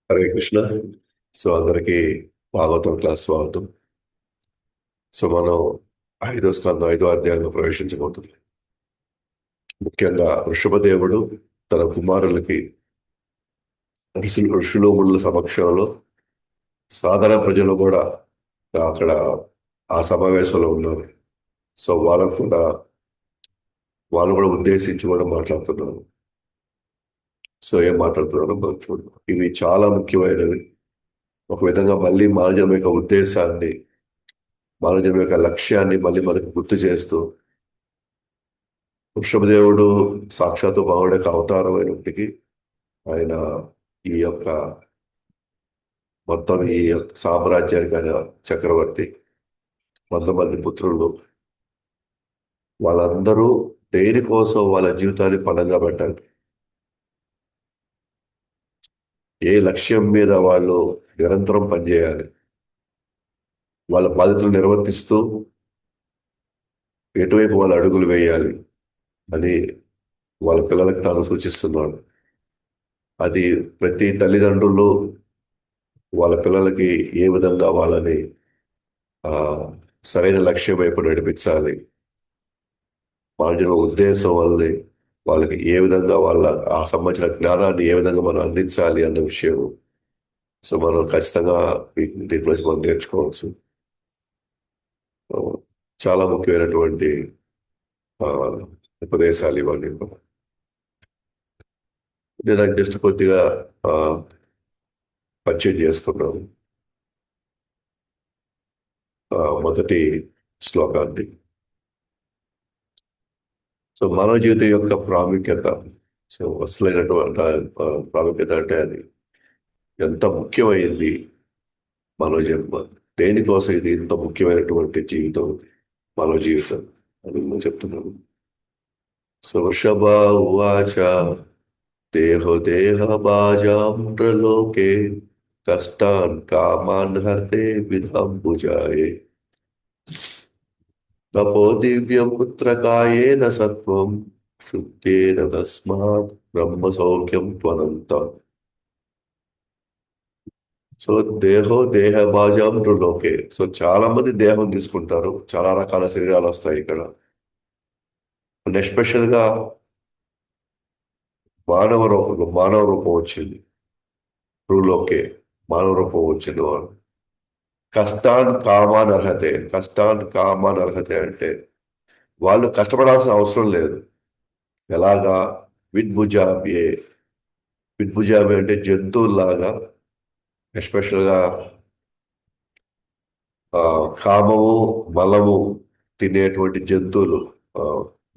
Hare Krishna. So అందరికీ Bhagavatam class స్వాగతం. So మనం ఐదో స్కందం 5వ అధ్యాయంలో ప్రవేశించబోతుంది. ముఖ్యంగా వృషభదేవుడు తన కుమారులకి ఋషులు మునుల సమక్షంలో సాధారణ ప్రజలు కూడా అక్కడ ఆ సమావేశంలో ఉన్నారు. సో వాళ్ళు కూడా ఉద్దేశించి కూడా మాట్లాడుతున్నారు. సో ఏం మాట్లాడుతున్నారో మనం చూద్దాం. ఇవి చాలా ముఖ్యమైనవి. ఒక విధంగా మళ్ళీ మానవ యొక్క ఉద్దేశాన్ని, మానవ యొక్క లక్ష్యాన్ని మళ్ళీ మనకు గుర్తు చేస్తూ, వృషభదేవుడు సాక్షాత్తు భగవానుడి యొక్క అవతారం అయినప్పటికీ ఆయన ఈ యొక్క మొత్తం ఈ యొక్క సామ్రాజ్యానికి ఆయన చక్రవర్తి. 100 మంది పుత్రులు, వాళ్ళందరూ దేనికోసం వాళ్ళ జీవితాన్ని పణంగా పెట్టాలి, ఏ లక్ష్యం మీద వాళ్ళు నిరంతరం పనిచేయాలి, వాళ్ళ బాధ్యతలు నిర్వర్తిస్తూ ఎటువైపు వాళ్ళ అడుగులు వేయాలి అని వాళ్ళ పిల్లలకు తాను సూచిస్తున్నాడు. అది ప్రతి తల్లిదండ్రులు వాళ్ళ పిల్లలకి ఏ విధంగా వాళ్ళని ఆ సరైన లక్ష్యం వైపు నడిపించాలి, వాళ్ళ ఉద్దేశం వల్లనే వాళ్ళకి ఏ విధంగా వాళ్ళ ఆ సంబంధించిన జ్ఞానాన్ని ఏ విధంగా మనం అందించాలి అన్న విషయం. సో మనం ఖచ్చితంగా దీంట్లో మనం నేర్చుకోవచ్చు. ఆ, చాలా ముఖ్యమైనటువంటి ఆ, ఉపదేశాలు ఇవన్నీ. నేను జస్ట్ కొద్దిగా ఆ, పరిచయం చేసుకున్నాను మొదటి శ్లోకాన్ని. సో మానవ జీవితం యొక్క ప్రాముఖ్యత, సో అసలైనటువంటి ప్రాముఖ్యత అంటే అది ఎంత ముఖ్యమైంది మానవ జన్మ, దేనికోసం ఇది ఇంత ముఖ్యమైనటువంటి జీవితం, మానవ జీవితం అని నేను చెప్తున్నాను. సో వృషభ ఉవాచ దేహో దేహ బాజాం ప్రలోకే కష్టాన్ కామాన్ హర్తే విధాంబుజాయే తపో దివ్యం పుత్రకాయేన సత్వం శుద్ధేన తస్మాత్ బ్రహ్మ సౌఖ్యం త్వనంత. సో దేహో దేహ భాజాం లోకే. సో చాలా మంది దేహం తీసుకుంటారు, చాలా రకాల శరీరాలు వస్తాయి ఇక్కడ. అండ్ ఎస్పెషల్ గా మానవ రూపం వచ్చింది, భూలోకే మానవ రూపం వచ్చింది వాడు. కష్టాన్ కామాన్ అర్హతే అంటే వాళ్ళు కష్టపడాల్సిన అవసరం లేదు. ఎలాగా? విద్భుజాభ్యే. విద్భుజాభ్య అంటే జంతువుల్లాగా, ఎస్పెషల్గా కామము మలము తినేటువంటి జంతువులు, ఆ,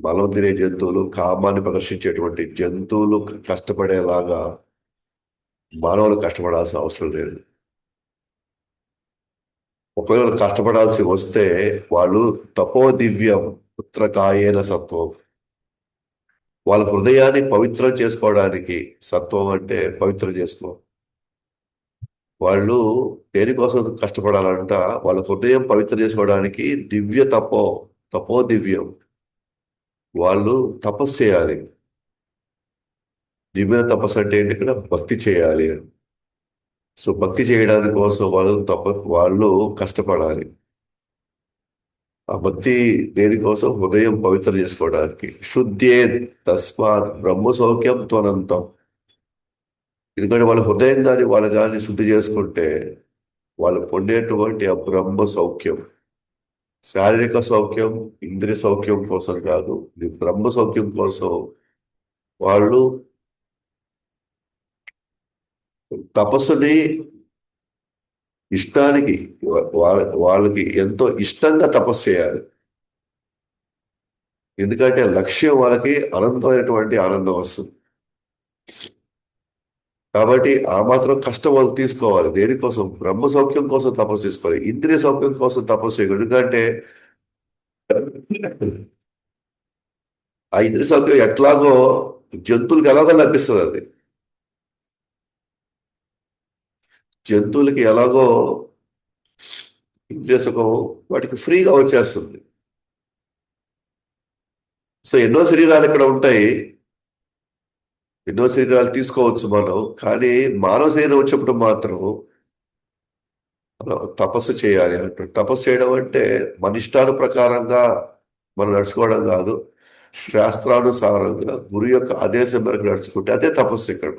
మలం తినే జంతువులు, కామాన్ని ప్రదర్శించేటువంటి జంతువులు కష్టపడేలాగా మానవులు కష్టపడాల్సిన అవసరం లేదు. ఒకవేళ కష్టపడాల్సి వస్తే వాళ్ళు తపో దివ్యం పుత్రకాయేన సత్వం, వాళ్ళ హృదయాన్ని పవిత్రం చేసుకోవడానికి. సత్వం అంటే పవిత్రం చేసుకో. వాళ్ళు దేనికోసం కష్టపడాలంట? వాళ్ళ హృదయం పవిత్రం చేసుకోవడానికి తపో దివ్యం. వాళ్ళు తపస్సు చేయాలి. దివ్య తపస్సు అంటే ఏంటి? ఇక్కడ భక్తి చేయాలి అని. సో భక్తి చేయడానికి కోసం వాళ్ళు కష్టపడాలి. ఆ భక్తి దేనికోసం? హృదయం పవిత్రం చేసుకోవడానికి. శుద్ధే తస్మాత్ బ్రహ్మ సౌఖ్యం త్వనంతం. ఎందుకంటే వాళ్ళ హృదయం కానీ వాళ్ళు కానీ శుద్ధి చేసుకుంటే వాళ్ళు పొందేటువంటి ఆ బ్రహ్మ సౌఖ్యం, శారీరక సౌఖ్యం, ఇంద్రియ సౌఖ్యం కోసం కాదు, ఇది బ్రహ్మ సౌఖ్యం కోసం. వాళ్ళు తపస్సుని ఇష్టానికి, వాళ్ళకి ఎంతో ఇష్టంగా తపస్సు చేయాలి. ఎందుకంటే లక్ష్యం వాళ్ళకి అనంతమైనటువంటి ఆనందం వస్తుంది. కాబట్టి ఆ మాత్రం కష్టం వాళ్ళు తీసుకోవాలి. దేనికోసం? బ్రహ్మ సౌఖ్యం కోసం తపస్సు తీసుకోవాలి, ఇంద్రియ సౌఖ్యం కోసం తపస్సు చేయకూడదు. ఎందుకంటే ఆ ఇంద్రియ సౌఖ్యం ఎట్లాగో జంతువులకి ఎలాగో లభిస్తుంది. అది జంతువులకి ఎలాగో ఇంద్రియ సుఖం వాటికి ఫ్రీగా వచ్చేస్తుంది. సో ఎన్నో శరీరాలు ఇక్కడ ఉంటాయి, ఎన్నో శరీరాలు తీసుకోవచ్చు మనం. కానీ మానవ శరీరం వచ్చినప్పుడు మాత్రం మనం తపస్సు చేయాలి అంటాడు. తపస్సు చేయడం అంటే మన ఇష్టాల ప్రకారంగా మనం నడుచుకోవడం కాదు. శాస్త్రానుసారంగా గురు యొక్క ఆదేశం మేరకు నడుచుకుంటే అదే తపస్సు ఇక్కడ.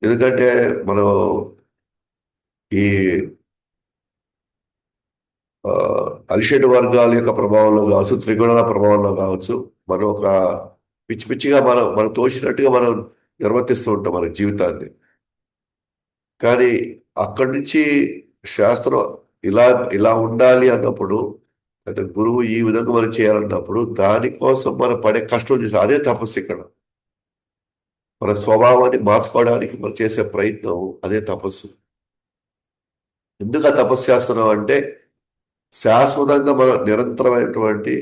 ఎందుకంటే మనం ఈ ఆ, అలిషడ్ వర్గాల యొక్క ప్రభావంలో కావచ్చు, త్రిగుణాల ప్రభావంలో కావచ్చు, మనం ఒక పిచ్చి పిచ్చిగా మనం తోచినట్టుగా మనం నిర్వర్తిస్తూ ఉంటాం మన జీవితాన్ని. కానీ అక్కడి నుంచి శాస్త్రం ఇలా ఇలా ఉండాలి అన్నప్పుడు, అయితే గురువు ఈ విధంగా మనం చేయాలన్నప్పుడు దానికోసం మనం పడే కష్టం చేసి అదే తపస్సు ఇక్కడ. మన స్వభావాన్ని మార్చుకోవడానికి మనం చేసే ప్రయత్నం అదే తపస్సు. ఎందుకు ఆ తపస్సు చేస్తున్నాం అంటే శాశ్వతంగా మనం నిరంతరమైనటువంటి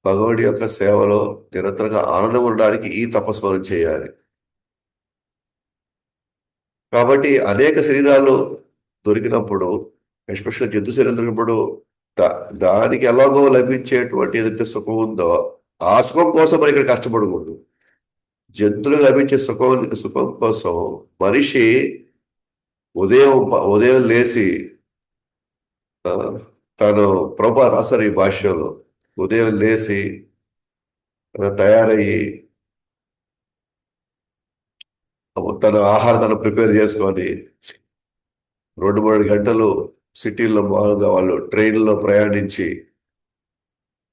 భగవుడి యొక్క సేవలో నిరంతరంగా ఆనందం ఉండడానికి ఈ తపస్సు మనం చేయాలి. కాబట్టి అనేక శరీరాలు దొరికినప్పుడు, ఎస్పెషల్ జంతు శరీరం దొరికినప్పుడు దానికి ఎలాగో లభించేటువంటి ఏదైతే సుఖం ఉందో ఆ సుఖం కోసం మనం ఇక్కడ కష్టపడకూడదు. జంతువులకు లభించే సుఖం కోసం మనిషి ఉదయం ఉదయం లేచి ఆ, తను ప్రభా రాశారు ఈ భాష్యంలో, ఉదయం లేచి తయారయ్యి తన ఆహారం తను ప్రిపేర్ చేసుకొని 2-3 గంటలు సిటీల్లో మామూలుగా వాళ్ళు ట్రైన్లో ప్రయాణించి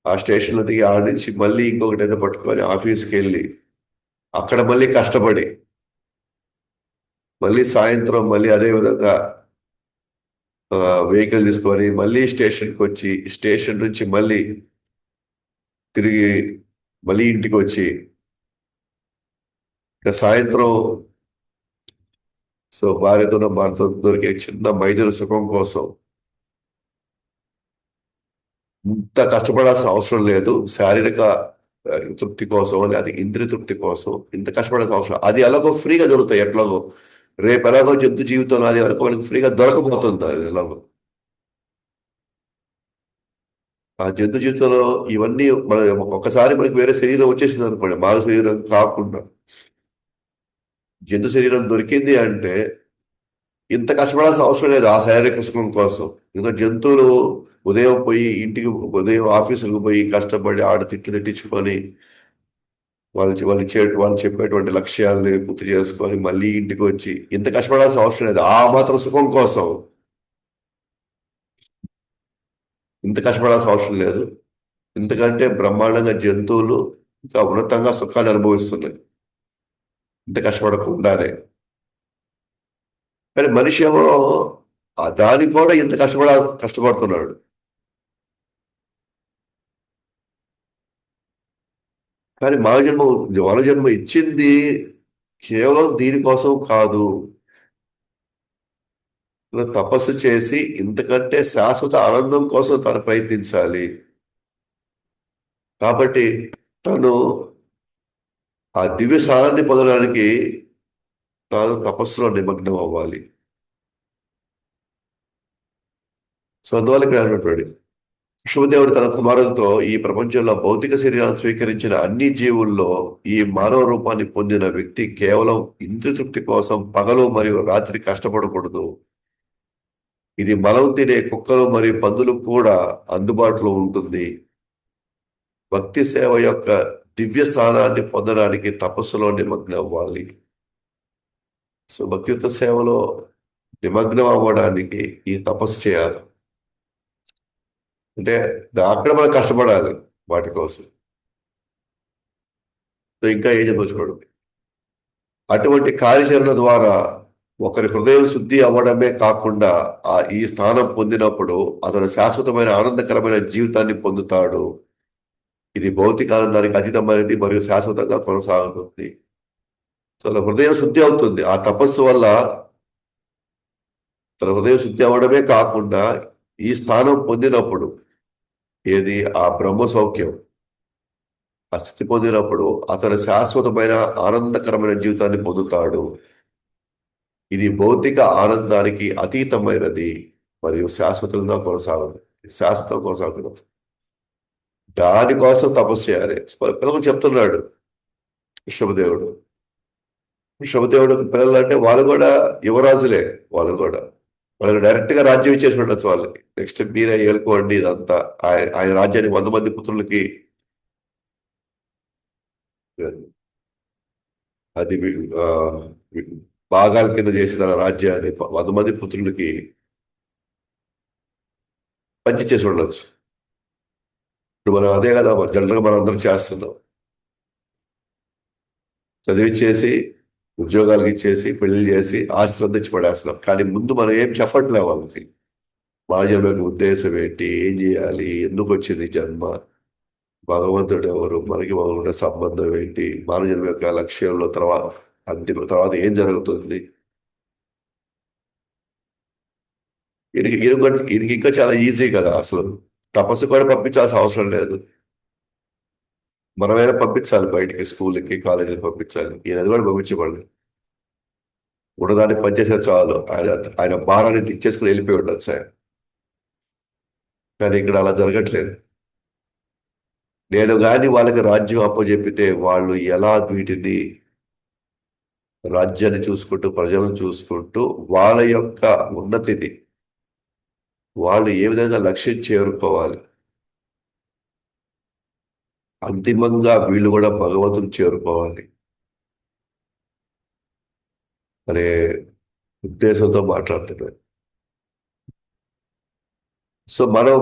ఆ స్టేషన్లో దిగి ఆడ నుంచి మళ్ళీ ఇంకొకటి ఏదో పట్టుకొని ఆఫీస్కి వెళ్ళి అక్కడ మళ్ళీ కష్టపడి మళ్ళీ సాయంత్రం మళ్ళీ అదే విధంగా వెహికల్ తీసుకొని మళ్ళీ స్టేషన్కి వచ్చి స్టేషన్ నుంచి మళ్ళీ తిరిగి మళ్ళీ ఇంటికి వచ్చి ఇక సాయంత్రం భార్యతో భర్త దొరికే చిన్న మైదుల సుఖం కోసం ఇంత కష్టపడాల్సిన అవసరం లేదు. శారీరక తృప్తి కోసం లేదా ఇంద్రియ తృప్తి కోసం ఇంత కష్టపడాల్సిన అవసరం, అది ఎలాగో ఫ్రీగా దొరుకుతాయి. ఎట్లాగో రేపు ఎలాగో జంతు జీవితం అది వరకు మనకి ఫ్రీగా దొరకబోతుంది. అది ఎలాగో ఆ జంతు జీవితంలో ఇవన్నీ మన ఒకసారి మనకి వేరే శరీరం వచ్చేసింది అనుకోండి, మానవ శరీరం కాకుండా జంతు శరీరం దొరికింది అంటే ఇంత కష్టపడాల్సిన అవసరం లేదు ఆ శారీరక సుఖం కోసం. ఎందుకంటే జంతువులు ఉదయం పోయి ఇంటికి ఉదయం ఆఫీసులకు పోయి కష్టపడి ఆడ తిట్లు తిట్టించుకొని వాళ్ళు చెప్పేటువంటి లక్ష్యాలని పూర్తి చేసుకొని మళ్ళీ ఇంటికి వచ్చి ఇంత కష్టపడాల్సిన అవసరం లేదు ఆ మాత్రం సుఖం కోసం. ఇంత కష్టపడాల్సిన అవసరం లేదు. ఎందుకంటే బ్రహ్మాండంగా జంతువులు ఇంకా ఉన్నతంగా సుఖాన్ని అనుభవిస్తున్నాయి ఇంత కష్టపడకుండానే. కానీ మనిషి ఏమో దానికి కూడా ఇంత కష్టపడుతున్నాడు. కానీ మానవ జన్మ ఇచ్చింది కేవలం దీనికోసం కాదు. తపస్సు చేసి ఇంతకంటే శాశ్వత ఆనందం కోసం తను ప్రయత్నించాలి. కాబట్టి తను ఆ దివ్య సారాన్ని పొందడానికి తాను తపస్సులో నిమగ్నం అవ్వాలి. అందువల్ల ఇక్కడ అన్నటువంటి విష్ణుదేవుడు తన కుమారులతో ఈ ప్రపంచంలో భౌతిక శరీరాన్ని స్వీకరించిన అన్ని జీవుల్లో ఈ మానవ రూపాన్ని పొందిన వ్యక్తి కేవలం ఇంద్రియ తృప్తి కోసం పగలు మరియు రాత్రి కష్టపడకూడదు. ఇది మనం తినే కుక్కలు మరియు పందులు కూడా అందుబాటులో ఉంటుంది. భక్తి సేవ యొక్క దివ్య స్థానాన్ని పొందడానికి తపస్సులో నిమగ్నం అవ్వాలి. భక్తియుత సేవలో నిమగ్నం అవ్వడానికి ఈ తపస్సు చేయాలి. అంటే అక్కడ మనం కష్టపడాలి వాటి కోసం. ఇంకా ఏం చెప్పచ్చు, అటువంటి కార్యాచరణ ద్వారా ఒకరి హృదయం శుద్ధి అవ్వడమే కాకుండా ఈ స్థానం పొందినప్పుడు అతను శాశ్వతమైన ఆనందకరమైన జీవితాన్ని పొందుతాడు. ఇది భౌతిక ఆనందానికి అతీతమైనది మరియు శాశ్వతంగా కొనసాగుతుంది. తన హృదయం శుద్ధి అవుతుంది ఆ తపస్సు వల్ల. తన హృదయం శుద్ధి అవ్వడమే కాకుండా ఈ స్థానం పొందినప్పుడు ఏది ఆ బ్రహ్మ సౌఖ్యం ఆ స్థితి పొందినప్పుడు అతను శాశ్వతమైన ఆనందకరమైన జీవితాన్ని పొందుతాడు. ఇది భౌతిక ఆనందానికి అతీతమైనది మరియు శాశ్వతంగా కొనసాగుతుంది. దానికోసం తపస్సు చేయాలి. పిల్లలకు చెప్తున్నాడు విష్ణుదేవుడు, శివదేవుడు పిల్లలు అంటే వాళ్ళు కూడా యువరాజులే. వాళ్ళు కూడా వాళ్ళకి డైరెక్ట్ గా రాజ్యం ఇచ్చేసి ఉండొచ్చు వాళ్ళకి. నెక్స్ట్ మీరే ఏలుకోండి ఇదంతా. ఆయన రాజ్యాన్ని 100 మంది పుత్రులకి అది భాగాల కింద చేసిన రాజ్యాన్ని 100 మంది పుత్రులకి పంచిచ్చేసి ఉండొచ్చు. ఇప్పుడు మనం అదే కదా జనరల్ గా మనం అందరం చేస్తున్నాం. చదివిచ్చేసి ఉద్యోగాలకు ఇచ్చేసి పెళ్లి చేసి ఆస్తులు తెచ్చి పడేస్తున్నాం. కానీ ముందు మనం ఏం చెప్పట్లే వాళ్ళకి. మా జన్మ యొక్క ఉద్దేశం ఏంటి, ఏం చేయాలి, ఎందుకు వచ్చింది ఈ జన్మ, భగవంతుడు ఎవరు, మనకి ఉన్న సంబంధం ఏంటి, మానవ జన్మ యొక్క లక్ష్యంలో తర్వాత అంతిమ తర్వాత ఏం జరుగుతుంది. ఈయనకి ఇంకా చాలా ఈజీ కదా అసలు. తపస్సు కూడా పంపించాల్సిన అవసరం లేదు. మనమైనా పంపించాలి బయటికి, స్కూల్కి కాలేజీకి పంపించాలి. ఈయన అది కూడా పంపించబడి ఉన్నదాన్ని పనిచేసే చాలు. ఆయన ఆయన భారాన్ని తెచ్చేసుకుని వెళ్ళిపోయి ఉండొచ్చు ఆయన. కానీ ఇక్కడ అలా జరగట్లేదు. నేను కానీ వాళ్ళకి రాజ్యం అప్పచెప్పితే వాళ్ళు ఎలా వీటిని రాజ్యాన్ని చూసుకుంటూ ప్రజలను చూసుకుంటూ వాళ్ళ యొక్క ఉన్నతిని వాళ్ళు ఏ విధంగా లక్ష్యం చేరుకోవాలి, అంతిమంగా వీళ్ళు కూడా భగవంతుని చేరుకోవాలి అనే ఉద్దేశంతో మాట్లాడుతున్నాను. సో మనం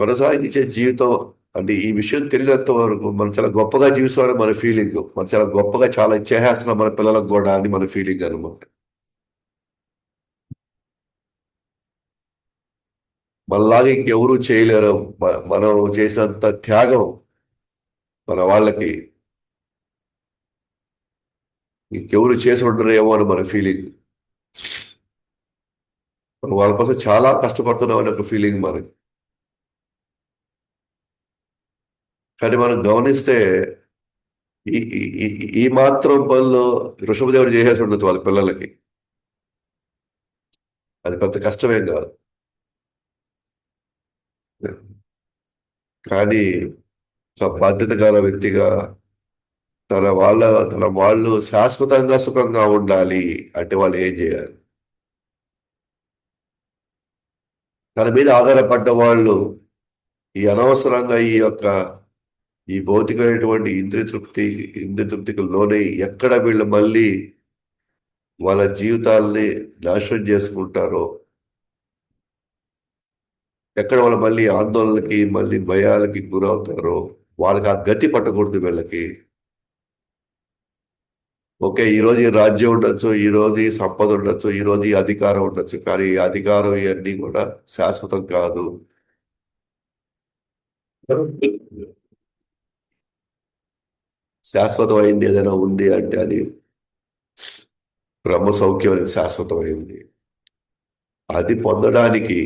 కొనసాగించే జీవితం అంటే ఈ విషయం తెలియనంత వరకు మనం చాలా గొప్పగా జీవిస్తామని మన ఫీలింగ్, మనం చాలా గొప్పగా చాలా చేసేస్తున్నాం మన పిల్లలకు కూడా అని మన ఫీలింగ్ అనమాట. మనలాగా ఇంకెవరూ చేయలేరు. మనం చేసినంత త్యాగం మన వాళ్ళకి ఇంకెవరు చేసి ఉండరేమో అని మన ఫీలింగ్. మనం వాళ్ళ కోసం చాలా కష్టపడుతున్నాం అనే ఒక ఫీలింగ్ మనకి. కానీ మనం గమనిస్తే ఈ ఈ ఈ ఈ మాత్రం పనులు ఋషభదేవుడు చేసేసి ఉండొచ్చు వాళ్ళ పిల్లలకి. అది పెద్ద కష్టమేం కాదు. కానీ ఒక బాధ్యత గల వ్యక్తిగా తన వాళ్ళ తన వాళ్ళు శాశ్వతంగా సుఖంగా ఉండాలి అంటే వాళ్ళు ఏం చేయాలి? తన మీద ఆధారపడ్డ వాళ్ళు ఈ అనవసరంగా ఈ భౌతికమైనటువంటి ఇంద్రియ తృప్తికి లోనై ఎక్కడ వీళ్ళు మళ్ళీ వాళ్ళ జీవితాల్ని నాశనం చేసుకుంటారో, ఎక్కడ వాళ్ళు మళ్ళీ ఆందోళనకి మళ్ళీ భయాలకి గురవుతారో, వాళ్ళకి ఆ గతి పట్టకూడదు వీళ్ళకి. ఓకే, ఈ రోజు ఈ రాజ్యం ఉండొచ్చు, ఈ రోజు ఈ సంపద ఉండొచ్చు, ఈ రోజు ఈ అధికారం ఉండొచ్చు, కానీ ఈ అధికారం ఇవన్నీ కూడా శాశ్వతం కాదు. శాశ్వతమైంది ఏదైనా ఉంది అంటే అది బ్రహ్మ సౌఖ్యం అనేది శాశ్వతమైంది. అది పొందడానికి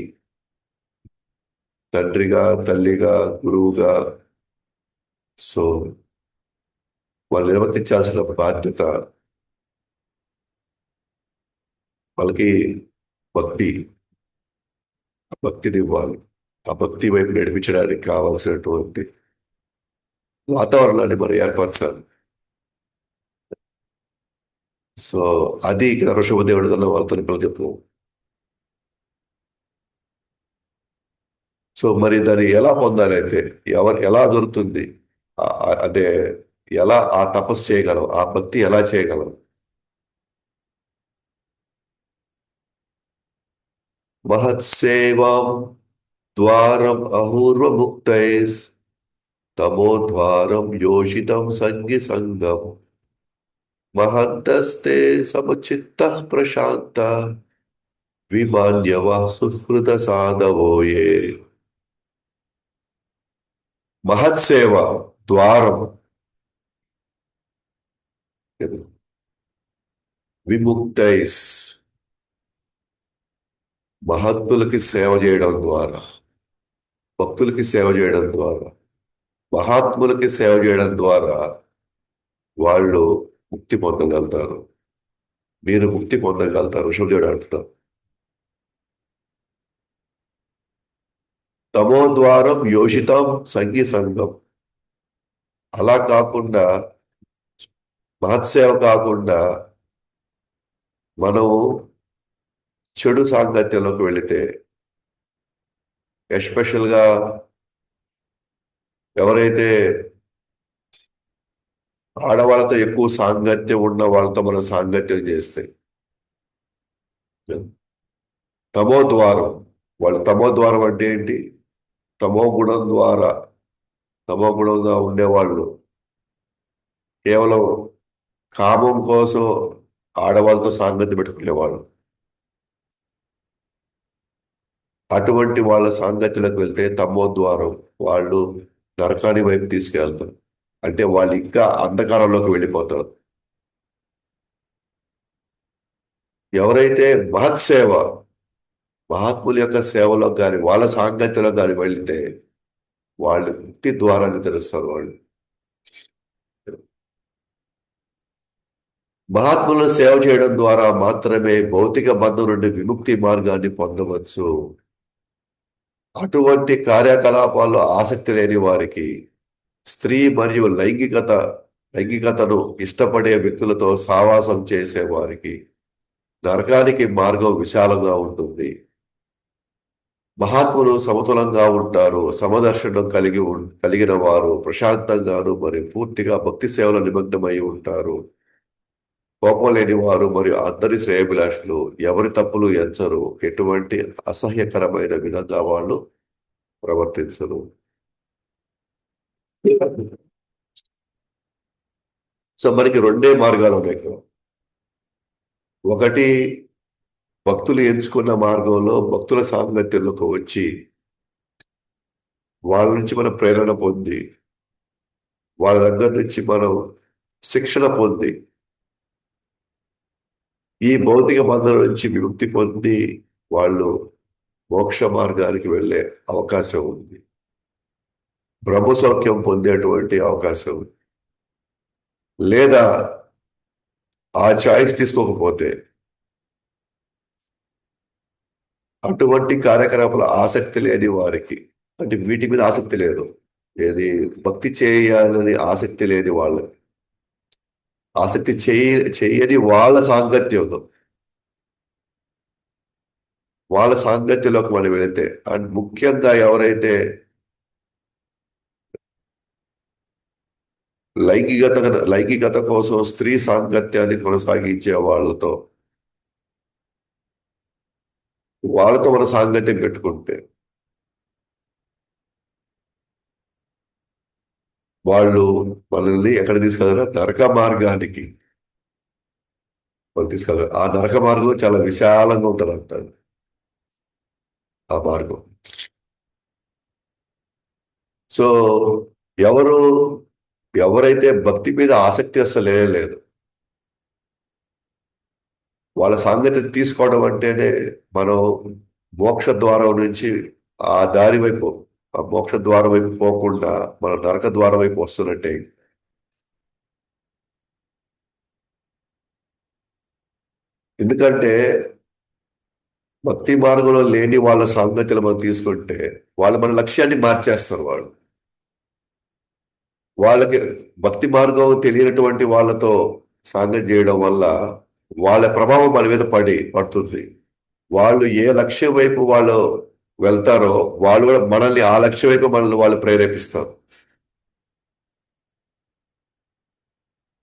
తండ్రిగా, తల్లిగా, గురువుగా సో వాళ్ళు నిర్వర్తించాల్సిన బాధ్యత వాళ్ళకి భక్తి. ఆ భక్తిని ఇవ్వాలి. ఆ భక్తి వైపు నడిపించడానికి కావాల్సినటువంటి వాతావరణాన్ని మనం ఏర్పరచాలి. సో అది ఇక్కడ ఋషభదేవుడి వల్ల వాళ్ళతో పిల్లలు చెప్తున్నాం. సో మరి దాన్ని ఎలా పొందాలి అయితే, ఎలా దొరుకుతుంది? అంటే ఎలా ఆ తపస్సు చేయగలం, ఆ భక్తి ఎలా చేయగలం? మహత్సేవాం ద్వారం అహూర్వముక్తైస్ తమోద్వారం యోషితం సంగి సంగం మహద్దస్తే సమచిత్త ప్రశాంత విమాన్యవ సుహృద సాధవోయే. మహత్సేవ ద్వారం విముక్తైస్ మహత్తులకి సేవ చేయడం ద్వారా, భక్తులకి సేవ చేయడం ద్వారా, మహాత్ములకి సేవ చేయడం ద్వారా వాళ్ళు ముక్తి పొందగలుగుతారు. మీరు ముక్తి పొందగలుగుతారు ఋషభదేవుడు అంటున్నారు. తమో ద్వారం యోషితం సంగీ సంఘం. అలా కాకుండా మహత్సేవ కాకుండా మనం చెడు సాంగత్యంలోకి వెళితే, ఎస్పెషల్గా ఎవరైతే ఆడవాళ్ళతో ఎక్కువ సాంగత్యం ఉన్న వాళ్ళతో మనం సాంగత్యం చేస్తే, తమో ద్వారం, వాళ్ళు తమో ద్వారం అంటే ఏంటి? తమో గుణం ద్వారా, తమో గుణంగా ఉండేవాళ్ళు కేవలం కామం కోసం ఆడవాళ్ళతో సాంగత్యం పెట్టుకునేవాళ్ళు. అటువంటి వాళ్ళ సాంగత్యంలోకి వెళ్తే తమో ద్వారం, వాళ్ళు నరకాని వైపు తీసుకెళ్తారు. అంటే వాళ్ళు ఇంకా అంధకారంలోకి వెళ్ళిపోతారు. ఎవరైతే మహత్సేవ, మహాత్ముల యొక్క సేవలో కానీ వాళ్ళ సాంగత్యంలో కానీ వెళితే వాళ్ళు ముక్తి ద్వారాన్ని తెలుస్తారు. వాళ్ళు మహాత్ములను సేవ చేయడం ద్వారా మాత్రమే భౌతిక బంధం నుండి విముక్తి మార్గాన్ని పొందవచ్చు. అటువంటి కార్యకలాపాల్లో ఆసక్తి లేని వారికి, స్త్రీ మరియు లైంగికతను ఇష్టపడే వ్యక్తులతో సావాసం చేసే వారికి నరకానికి మార్గం విశాలంగా ఉంటుంది. మహాత్ములు సమతులంగా ఉంటారు. సమదర్శనం కలిగిన వారు ప్రశాంతంగాను మరియు పూర్తిగా భక్తి సేవలో నిమగ్నమై ఉంటారు. కోపం లేని వారు మరియు అందరి శ్రేయభిలాషులు, ఎవరి తప్పులు ఎంచరు, ఎటువంటి అసహ్యకరమైన విధంగా వాళ్ళు ప్రవర్తించరు. సో మనకి రెండే మార్గాలు ఉన్నాయి ఇక్కడ. ఒకటి, భక్తులు ఎంచుకున్న మార్గంలో భక్తుల సాంగత్యంలోకి వచ్చి వాళ్ళ నుంచి మనం ప్రేరణ పొంది, వాళ్ళ దగ్గర నుంచి మనం శిక్షణ పొంది ఈ భౌతిక బంధం నుంచి విముక్తి పొంది వాళ్ళు మోక్ష మార్గానికి వెళ్ళే అవకాశం ఉంది. బ్రహ్మ సౌఖ్యం పొందేటువంటి అవకాశం ఉంది. లేదా ఆ చాయిస్ తీసుకోకపోతే అటువంటి కార్యకలాపాల ఆసక్తి లేని వారికి, అంటే వీటి మీద ఆసక్తి లేదు, ఏది భక్తి చేయాలని ఆసక్తి లేని వాళ్ళకి, ఆసక్తి చేయని వాళ్ళ సాంగత్యంలోకి మనం వెళితే, అండ్ ముఖ్యంగా ఎవరైతే లైంగికత కోసం స్త్రీ సాంగత్యాన్ని కొనసాగించే వాళ్ళతో మన సాంగత్యం పెట్టుకుంటే వాళ్ళు మనల్ని ఎక్కడ తీసుకెళ్తారు? నరక మార్గానికి వాళ్ళు తీసుకెళ్తారు. ఆ నరక మార్గం చాలా విశాలంగా ఉంటుంది అంటారు. ఆ మార్గం. సో ఎవరైతే భక్తి మీద ఆసక్తి అసలు లేదు, వాళ్ళ సాంగత్యం తీసుకోవడం అంటేనే మనం మోక్ష ద్వారం నుంచి ఆ దారి వైపు, ఆ మోక్ష ద్వారం వైపు పోకుండా మన నరక ద్వారం వైపు వస్తున్నట్టే. ఎందుకంటే భక్తి మార్గంలో లేని వాళ్ళ సాంగత్యాలు మనం తీసుకుంటే వాళ్ళు మన లక్ష్యాన్ని మార్చేస్తారు. వాళ్ళకి భక్తి మార్గం తెలియనటువంటి వాళ్ళతో సాంగత్యం చేయడం వల్ల వాళ్ళ ప్రభావం మన మీద పడుతుంది. వాళ్ళు ఏ లక్ష్యం వైపు వాళ్ళు వెళ్తారో వాళ్ళు కూడా మనల్ని ఆ లక్ష్యం వైపు మనల్ని వాళ్ళు ప్రేరేపిస్తారు.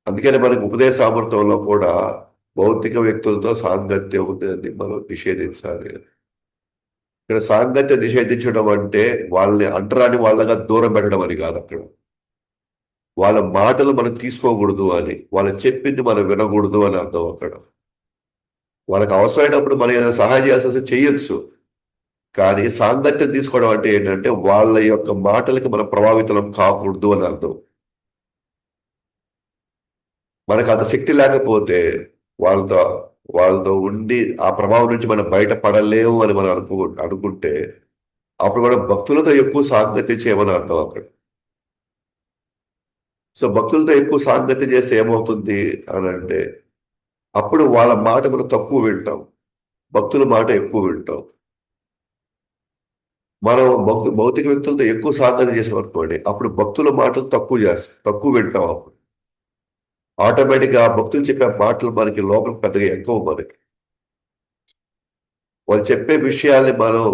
అందుకని మనకి ఉపదేశామృతంలో కూడా భౌతిక వ్యక్తులతో సాంగత్యం ఉందని మనం నిషేధించాలి. ఇక్కడ సాంగత్యం నిషేధించడం అంటే వాళ్ళని అంటరాని వాళ్ళగా దూరం పెట్టడం అని కాదు. అక్కడ వాళ్ళ మాటలు మనం తీసుకోకూడదు అని, వాళ్ళు చెప్పింది మనం వినకూడదు అని అర్థం. అక్కడ వాళ్ళకి అవసరమైనప్పుడు మనం ఏదైనా సహాయం చేయాల్సి వస్తే చెయ్యొచ్చు. కానీ సాంగత్యం తీసుకోవడం అంటే ఏంటంటే వాళ్ళ యొక్క మాటలకి మనం ప్రభావితం కాకూడదు అని అర్థం. మనకు అంత శక్తి లేకపోతే వాళ్ళతో వాళ్ళతో ఉండి ఆ ప్రభావం నుంచి మనం బయటపడలేము అని మనం అనుకుంటే అప్పుడు మనం భక్తులతో ఎక్కువ సాంగత్యం చేయమని అర్థం అక్కడ. సో భక్తులతో ఎక్కువ సాంగత్యం చేస్తే ఏమవుతుంది అని అంటే అప్పుడు వాళ్ళ మాట మనం తక్కువ వింటాం, భక్తుల మాట ఎక్కువ వింటాం. మనం భౌతిక వ్యక్తులతో ఎక్కువ సాంగత్యం చేసామనుకోండి, అప్పుడు భక్తుల మాటలు తక్కువ వింటాం. ఆటోమేటిక్గా ఆ భక్తులు చెప్పే మాటలు మనకి లోపల పెద్దగా ఎక్కువ మనకి. వాళ్ళు చెప్పే విషయాల్ని మనం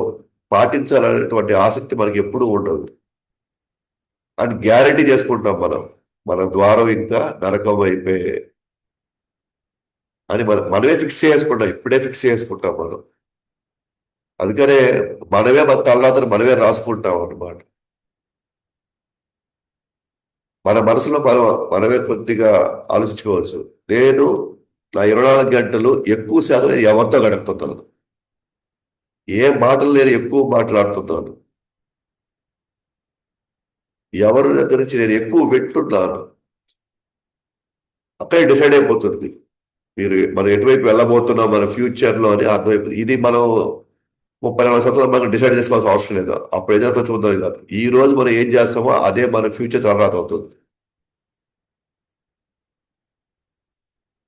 పాటించాలనేటువంటి ఆసక్తి మనకి ఎప్పుడూ ఉండదు. అని గ్యారంటీ చేసుకుంటాం మనం. మన ద్వారం ఇంకా నరకం అయిపోయే అని మనమే ఫిక్స్ చేసుకుంటాం. ఇప్పుడే ఫిక్స్ చేసుకుంటాం మనం. అందుకనే మనమే మన తలరాతను మనమే రాసుకుంటాం అన్నమాట. మన మనసులో మనమే కొద్దిగా ఆలోచించుకోవచ్చు. నేను నా 24 గంటలు ఎక్కువ శాతం నేను ఎవరితో గడుపుతున్నాను, ఏ మాటలు నేను ఎక్కువ మాట్లాడుతున్నాను, ఎవరి దగ్గర నుంచి నేను ఎక్కువ వింటున్నాను, అక్కడే డిసైడ్ అయిపోతుంది మనం ఎటువైపు వెళ్ళబోతున్నాం మన ఫ్యూచర్లో అని అర్థమైపోతుంది. ఇది మనం 30-40 సంవత్సరాలు మనం డిసైడ్ చేసుకోవాల్సిన అవసరం లేదు. అప్పుడు ఏదైతే చూద్దాం కాదు, ఈ రోజు మనం ఏం చేస్తామో అదే మన ఫ్యూచర్ తర్వాత అవుతుంది.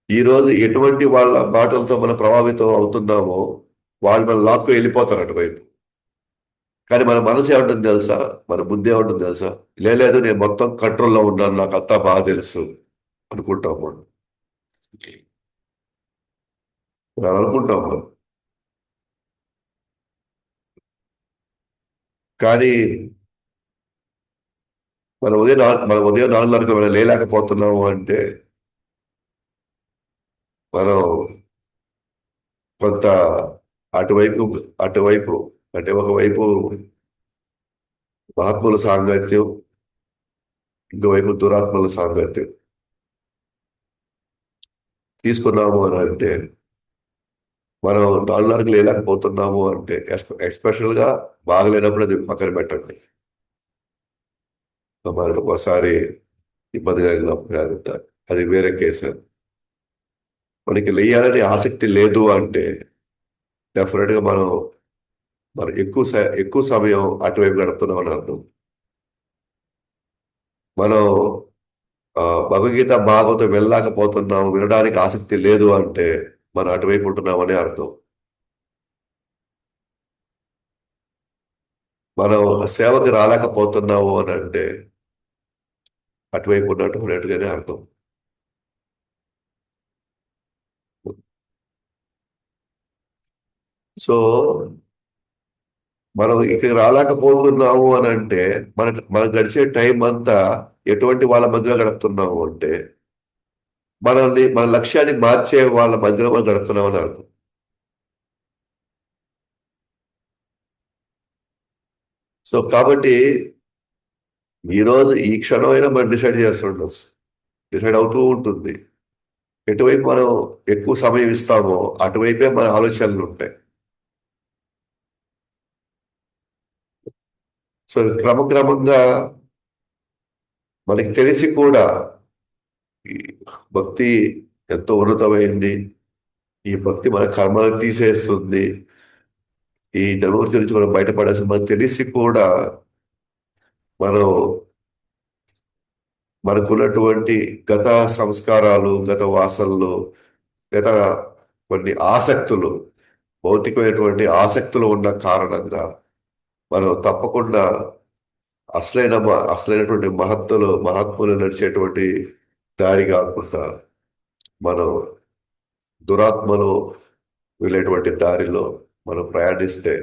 ఈ రోజు ఎటువంటి వాళ్ళ మాటలతో మనం ప్రభావితం అవుతున్నామో వాళ్ళు మన లాక్కు వెళ్ళిపోతారు అటువైపు. కానీ మన మనసు ఏమంటుంది తెలుసా, మన బుద్ధి ఏమంటుంది తెలుసా, లేదు నేను మొత్తం కంట్రోల్లో ఉన్నాను, నాకు అంతా బాగా తెలుసు అనుకుంటాం మనం. మనం అనుకుంటాం మనం. కానీ మనం ఉదయం 4:30కి మనం లేలేకపోతున్నాము అంటే మనం కొంత అటువైపు అటువైపు అంటే ఒకవైపు మహాత్ముల సాంగత్యం, ఇంకోవైపు దురాత్మల సాంగత్యం తీసుకున్నాము అని అంటే, మనం 4:30కి లేలేకపోతున్నాము అంటే ఎస్పెషల్గా బాగలేనప్పుడు అది పక్కన పెట్టండి. మనకు ఒకసారి ఇబ్బంది కలిగినప్పుడు జాగ్రత్త, అది వేరే కేసు. మనకి లేయాలని ఆసక్తి లేదు అంటే డెఫినెట్గా మనం ఎక్కువ సమయం అటువైపు గడుపుతున్నాం అని అర్థం. మనం భగవద్గీత భాగవతం వెళ్ళలేకపోతున్నాం, వినడానికి ఆసక్తి లేదు అంటే మనం అటువైపు ఉంటున్నామని అర్థం. మనం సేవకి రాలేకపోతున్నాము అని అంటే అటువైపు ఉన్నట్టుగానే అర్థం. సో మనం ఇక్కడికి రాలేకపోతున్నాము అని అంటే మన గడిచే టైం అంతా ఎటువంటి వాళ్ళ మధ్యలో గడుపుతున్నాము అంటే మన లక్ష్యాన్ని మార్చే వాళ్ళ మధ్యలో మనం గడుపుతున్నామని అర్థం. సో కాబట్టి ఈ రోజు ఈ క్షణమైనా మనం డిసైడ్ చేస్తుండొచ్చు, డిసైడ్ అవుతూ ఉంటుంది. ఎటువైపు మనం ఎక్కువ సమయం ఇస్తామో అటువైపే మన ఆలోచనలు ఉంటాయి. సో క్రమక్రమంగా మనకి తెలిసి కూడా ఈ భక్తి ఎంతో ఉన్నతమైంది, ఈ భక్తి మన కర్మలను తీసేస్తుంది, ఈ జన్మవృత్తి నుంచి మనం బయటపడాల్సి మనకు తెలిసి కూడా మనం మనకున్నటువంటి గత సంస్కారాలు, గత వాసనలు, గత కొన్ని ఆసక్తులు, భౌతికమైనటువంటి ఆసక్తులు ఉన్న కారణంగా మనం తప్పకుండా అసలైనటువంటి మహాత్ములు నడిచేటువంటి దారి కాకుండా మనం దురాత్మలు వెళ్ళేటువంటి దారిలో మనం ప్రయాణిస్తే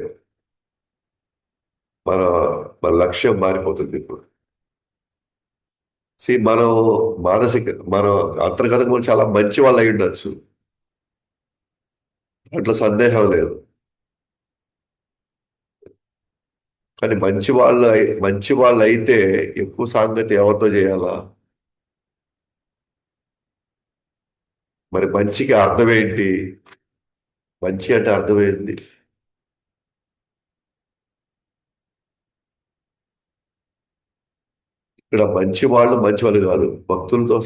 మన మన లక్ష్యం మారిపోతుంది. ఇప్పుడు మనం మనం అంతర్గతంగా మనం చాలా మంచి వాళ్ళు అయి ఉండొచ్చు, అట్లా సందేహం లేదు. కానీ మంచి వాళ్ళు అయితే ఎక్కువ సాంగతి ఎవరితో చేయాలా? మరి మంచికి అర్థం ఏంటి? మంచి అంటే అర్థమైంది. ఇక్కడ మంచి వాళ్ళు కాదు, భక్తులతో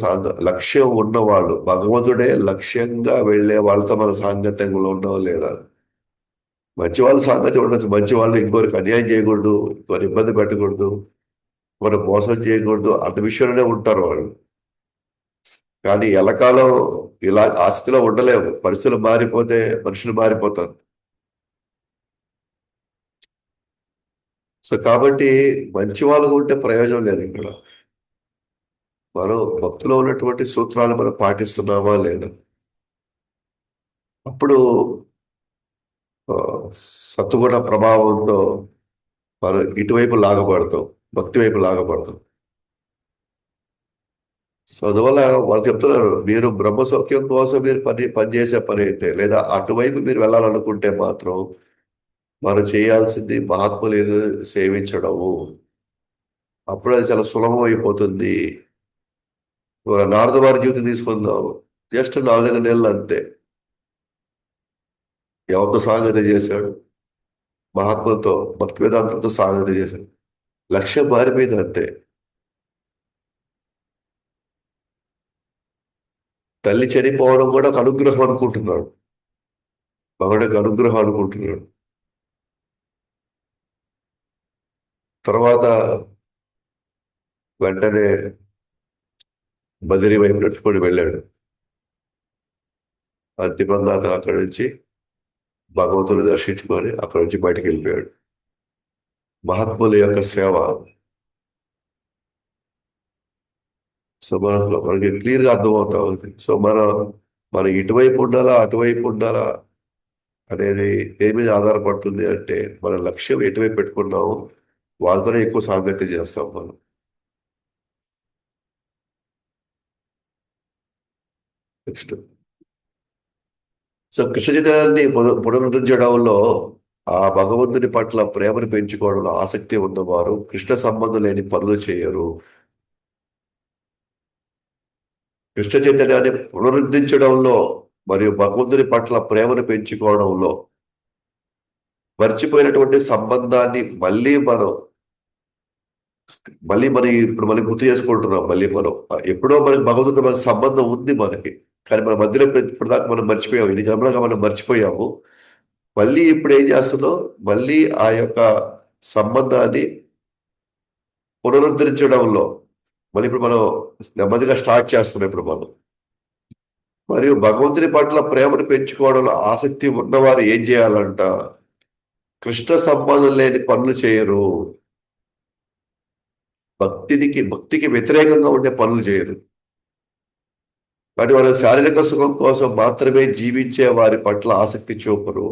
లక్ష్యం ఉన్నవాళ్ళు, భగవంతుడే లక్ష్యంగా వెళ్ళే వాళ్ళతో మన సాంగత్యంలో ఉండవు లేదా. మంచి వాళ్ళు సాంగత్యం ఉండొచ్చు, మంచి వాళ్ళు ఇంకొకరికి అన్యాయం చేయకూడదు, ఇంకొకరి ఇబ్బంది పెట్టకూడదు, మనం మోసం చేయకూడదు అన్న విషయంలోనే ఉంటారు వాళ్ళు. కానీ ఎల్లకాలం ఇలా ఆస్తిలో ఉండలేము, పరిస్థితులు మారిపోతే మనుషులు మారిపోతారు. సో కాబట్టి మంచి వాళ్ళకు ఉంటే ప్రయోజనం లేదు ఇక్కడ. మనం భక్తిలో ఉన్నటువంటి సూత్రాలు మనం పాటిస్తున్నామా లేదా? అప్పుడు ఆ, సత్వగుణ ప్రభావంతో మనం ఇటువైపు లాగబడతాం, భక్తి వైపు లాగబడతాం. సో అందువల్ల వాళ్ళు చెప్తున్నారు, మీరు బ్రహ్మ సౌఖ్యం కోసం మీరు పనిచేసే పని అయితే, లేదా అటువైపు మీరు వెళ్ళాలనుకుంటే మాత్రం మనం చేయాల్సింది మహాత్ములను సేవించడము. అప్పుడు అది చాలా సులభం అయిపోతుంది. ఇవాళ నారద వారి జీవితం తీసుకుందాం. జస్ట్ 4 నెలలు అంతే. ఎవరితో సాంగత్యం చేశాడు? మహాత్ములతో, భక్తి వేదాంతంతో సాంగత్యం చేశాడు. లక్ష్యం మారిపోయింది అంతే. తల్లి చనిపోవడం కూడా ఒక అనుగ్రహం అనుకుంటున్నాడు, మగడికి అనుగ్రహం అనుకుంటున్నాడు. తర్వాత వెంటనే బదిరి వైపు నడుచుకొని వెళ్ళాడు. అంతిమంగా అతను అక్కడి నుంచి భగవంతుని దర్శించుకొని అక్కడి నుంచి బయటికి వెళ్ళిపోయాడు. మహాత్ముల యొక్క సేవ. సో మనకి క్లియర్గా అర్థమవుతా ఉంది. సో మన ఇటువైపు ఉండాలా అటువైపు ఉండాలా అనేది దేని మీద ఆధారపడుతుంది అంటే, మన లక్ష్యం ఎటువైపు పెట్టుకున్నాము వాళ్ళతోనే ఎక్కువ సాంగత్యం చేస్తాం మనం. నెక్స్ట్, సో కృష్ణ చైతన్యాన్ని పునరుద్ధరించడంలో, ఆ భగవంతుని పట్ల ప్రేమను పెంచుకోవడంలో ఆసక్తి ఉన్నవారు కృష్ణ సంబంధం లేని పనులు చేయరు. కృష్ణ చైతన్యాన్ని పునరుద్ధరించడంలో మరియు భగవంతుని పట్ల ప్రేమను పెంచుకోవడంలో మర్చిపోయినటువంటి సంబంధాన్ని మళ్ళీ మనం ఇప్పుడు మళ్ళీ గుర్తు చేసుకుంటున్నాం. మళ్ళీ మనం ఎప్పుడో మనకి భగవంతుడితో మనకి సంబంధం ఉంది మనకి, కానీ మన మధ్యలో ఇప్పటిదాకా మనం మర్చిపోయాము, ఇన్ని జన్మలుగా మనం మర్చిపోయాము. మళ్ళీ ఇప్పుడు ఏం చేస్తున్నాం? మళ్ళీ ఆ యొక్క సంబంధాన్ని పునరుద్ధరించడంలో మళ్ళీ ఇప్పుడు మనం నెమ్మదిగా స్టార్ట్ చేస్తున్నాం ఇప్పుడు మనం. మరియు భగవంతుని పట్ల ప్రేమను పెంచుకోవడంలో ఆసక్తి ఉన్నవారు ఏం చేయాలంట? కృష్ణ సంబంధం లేని పనులు చేయరు. భక్తికి వ్యతిరేకంగా ఉండే పనులు చేయరు. వాటి వాళ్ళ శారీరక సుఖం కోసం మాత్రమే జీవించే వారి పట్ల ఆసక్తి చూపరు.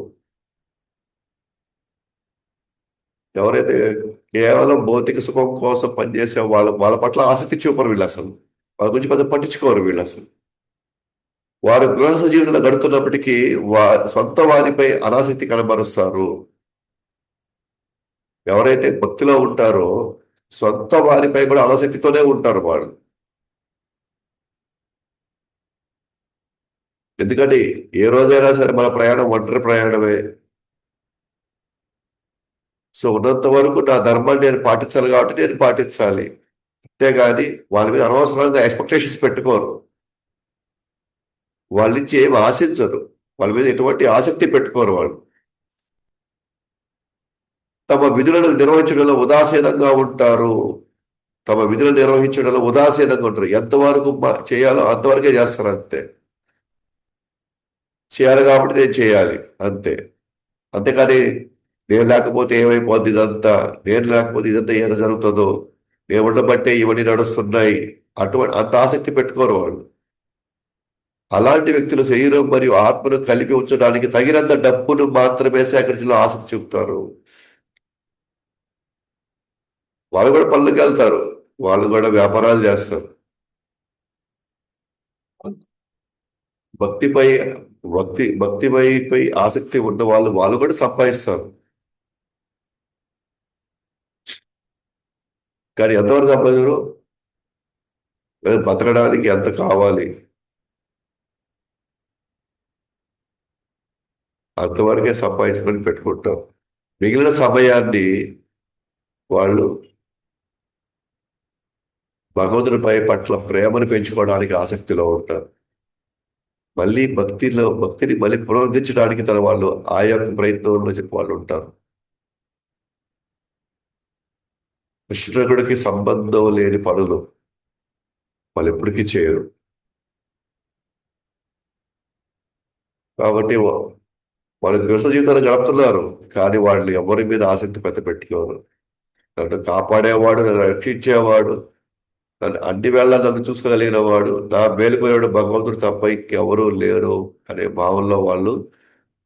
ఎవరైతే కేవలం భౌతిక సుఖం కోసం పనిచేసే వాళ్ళ పట్ల ఆసక్తి చూపరు వీళ్ళు అసలు. వాళ్ళ గురించి పెద్ద పట్టించుకోరు వీళ్ళు అసలు. వారు గృహస్థ జీవితంలో గడుపుతున్నప్పటికీ సొంత వారిపై అనాసక్తి కనబరుస్తారు. ఎవరైతే భక్తిలో ఉంటారో సొంత వారిపై కూడా అనాసక్తితోనే ఉంటారు వాళ్ళు. ఎందుకంటే ఏ రోజైనా సరే మన ప్రయాణం ఒంటరి ప్రయాణమే. సో ఉన్నంత వరకు నా ధర్మాన్ని నేను పాటించాలి కాబట్టి నేను పాటించాలి, అంతేగాని వాళ్ళ మీద అనవసరంగా ఎక్స్పెక్టేషన్స్ పెట్టుకోరు. వాళ్ళ నుంచి ఏమి ఆశించరు, వాళ్ళ మీద ఎటువంటి ఆసక్తి పెట్టుకోరు. వాళ్ళు తమ విధులను నిర్వహించడంలో ఉదాసీనంగా ఉంటారు. తమ విధులను నిర్వహించడంలో ఉదాసీనంగా ఉంటారు. ఎంతవరకు చేయాలో అంతవరకే చేస్తారు అంతే. చేయాలి కాబట్టి నేను చేయాలి అంతే. అంతేకాని నేను లేకపోతే ఏమైపోద్ది ఇదంతా, నేను లేకపోతే ఇదంతా ఏదో జరుగుతుందో, నేను ఉండబట్టే ఇవన్నీ నడుస్తున్నాయి, అంత ఆసక్తి పెట్టుకోరు వాళ్ళు. అలాంటి వ్యక్తులు శరీరం మరియు ఆత్మను కలిపి ఉంచడానికి తగినంత డబ్బును మాత్రమే సేకరించడంలో ఆసక్తి చూపుతారు. వాళ్ళు కూడా పనులకు వెళ్తారు, వాళ్ళు కూడా వ్యాపారాలు చేస్తారు. భక్తిపై భక్తిపై ఆసక్తి ఉన్న వాళ్ళు కూడా సంపాదిస్తారు. కానీ ఎంతవరకు సంపాదించరు? బతకడానికి ఎంత కావాలి అంతవరకే సంపాదించుకొని పెట్టుకుంటారు. మిగిలిన సమయాన్ని వాళ్ళు భగవంతుడిపై పట్ల ప్రేమను పెంచుకోవడానికి ఆసక్తిలో ఉంటారు. మళ్ళీ భక్తిని మళ్ళీ పునరుద్ధరించడానికి వాళ్ళు ఆ యొక్క ప్రయత్నంలో చెప్పి వాళ్ళు ఉంటారు. కృష్ణుడికి సంబంధం లేని పనులు వాళ్ళు ఎప్పటికీ చేయరు. కాబట్టి వాళ్ళు గృహస్థ జీవితాన్ని గడుపుతున్నారు, కానీ వాళ్ళు ఎవరి మీద ఆసక్తి పెట్టుకోరు. నన్ను కాపాడేవాడు, నన్ను రక్షించేవాడు, అన్ని వేళ నన్ను చూసుకోగలిగిన వాడు, నా మేలుకొనేవాడు భగవంతుడు తప్ప ఇంకెవరూ లేరు అనే భావంలో వాళ్ళు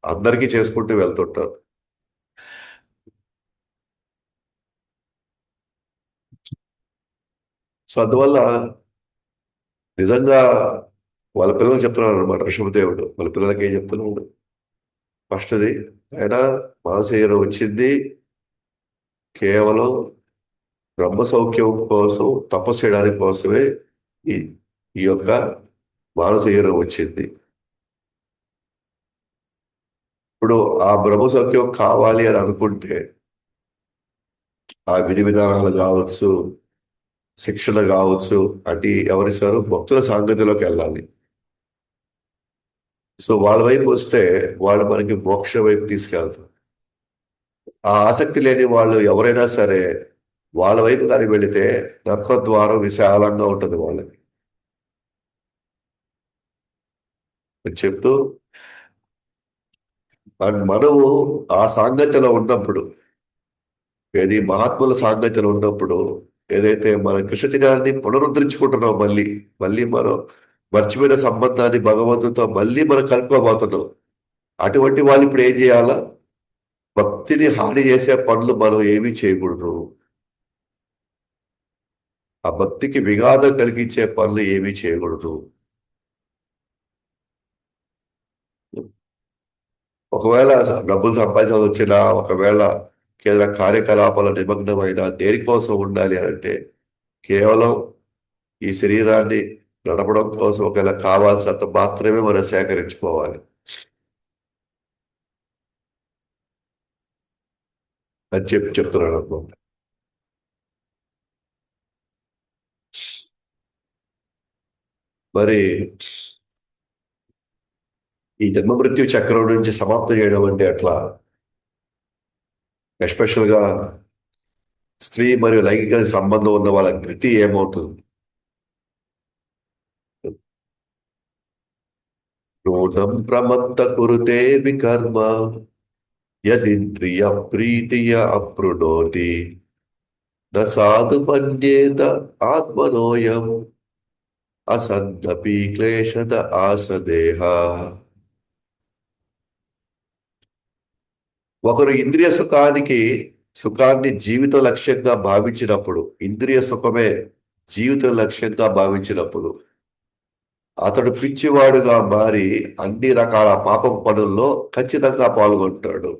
అందరికీ చేసుకుంటూ వెళ్తుంటారు. సో అందువల్ల నిజంగా వాళ్ళ పిల్లలకు చెప్తున్నాడు అనమాట ఋషభదేవుడు. వాళ్ళ పిల్లలకి ఏం చెప్తున్నాడు? ఫస్ట్ది, ఆయన మానవ శరీరం వచ్చింది కేవలం బ్రహ్మ సౌఖ్యం కోసం, తపస్సు చేయడానికి కోసమే ఈ ఈ యొక్క మానవ శరీరం వచ్చింది. ఇప్పుడు ఆ బ్రహ్మ సౌఖ్యం కావాలి అని అనుకుంటే ఆ విధి విధానాలు కావచ్చు, శిక్షణ కావచ్చు, అంటే ఎవరిస్తారు? భక్తుల సాంగత్యంలోకి వెళ్ళాలి. సో వాళ్ళ వైపు వస్తే వాళ్ళు మనకి మోక్ష వైపు తీసుకెళ్తారు. ఆ ఆసక్తి లేని వాళ్ళు ఎవరైనా సరే వాళ్ళ వైపు కానీ వెళితే నరకద్వారం విశాలంగా ఉంటుంది వాళ్ళకి అని చెప్తూ, అండ్ మనము ఆ సాంగత్యంలో ఉన్నప్పుడు, ఏది మహాత్ముల సాంగత్యంలో ఉన్నప్పుడు, ఏదైతే మన కృష్ణ చైతన్యాన్ని పునరుద్ధరించుకుంటున్నాం, మళ్ళీ మళ్ళీ మనం మర్చిపోయిన సంబంధాన్ని భగవంతుడితో మళ్ళీ మనం కలుపుకోబోతున్నాం. అటువంటి వాళ్ళు ఇప్పుడు ఏం చేయాలా? భక్తిని హాని చేసే పనులు మనం ఏమీ చేయకూడదు. ఆ భక్తికి విఘాతం కలిగించే పనులు ఏమీ చేయకూడదు. ఒకవేళ డబ్బులు సంపాదించాల్సి వచ్చినా, ఒకవేళ కేంద్ర కార్యకలాపాల నిమగ్నమైన దేనికోసం ఉండాలి అంటే కేవలం ఈ శరీరాన్ని నడపడం కోసం ఒకవేళ కావాల్సినంత మాత్రమే మనం సేకరించుకోవాలి అని చెప్తున్నాడు అనమాట. మరి ఈ జన్మ మృత్యు చక్రం నుంచి సమాప్తం చేయడం అంటే ఎట్లా? ఎస్పెషల్ గా స్త్రీ మరియు లైంగిక సంబంధం ఉన్న వాళ్ళ గతి ఏమవుతుంది? నూనం ప్రమత్త కురుతే వికర్మ యదింద్రియ ప్రీతియ అప్రుణోతి న సాధు పన్యేత ఆత్మనోయం అసన్నపి క్లేశద ఆసదేహ. ఒకరు ఇంద్రియ సుఖాన్ని జీవిత లక్ష్యంగా భావించినప్పుడు, ఇంద్రియ సుఖమే జీవిత లక్ష్యంగా భావించినప్పుడు అతడు పిచ్చివాడుగా మారి అన్ని రకాల పాపం పనుల్లో ఖచ్చితంగా పాల్గొంటాడు.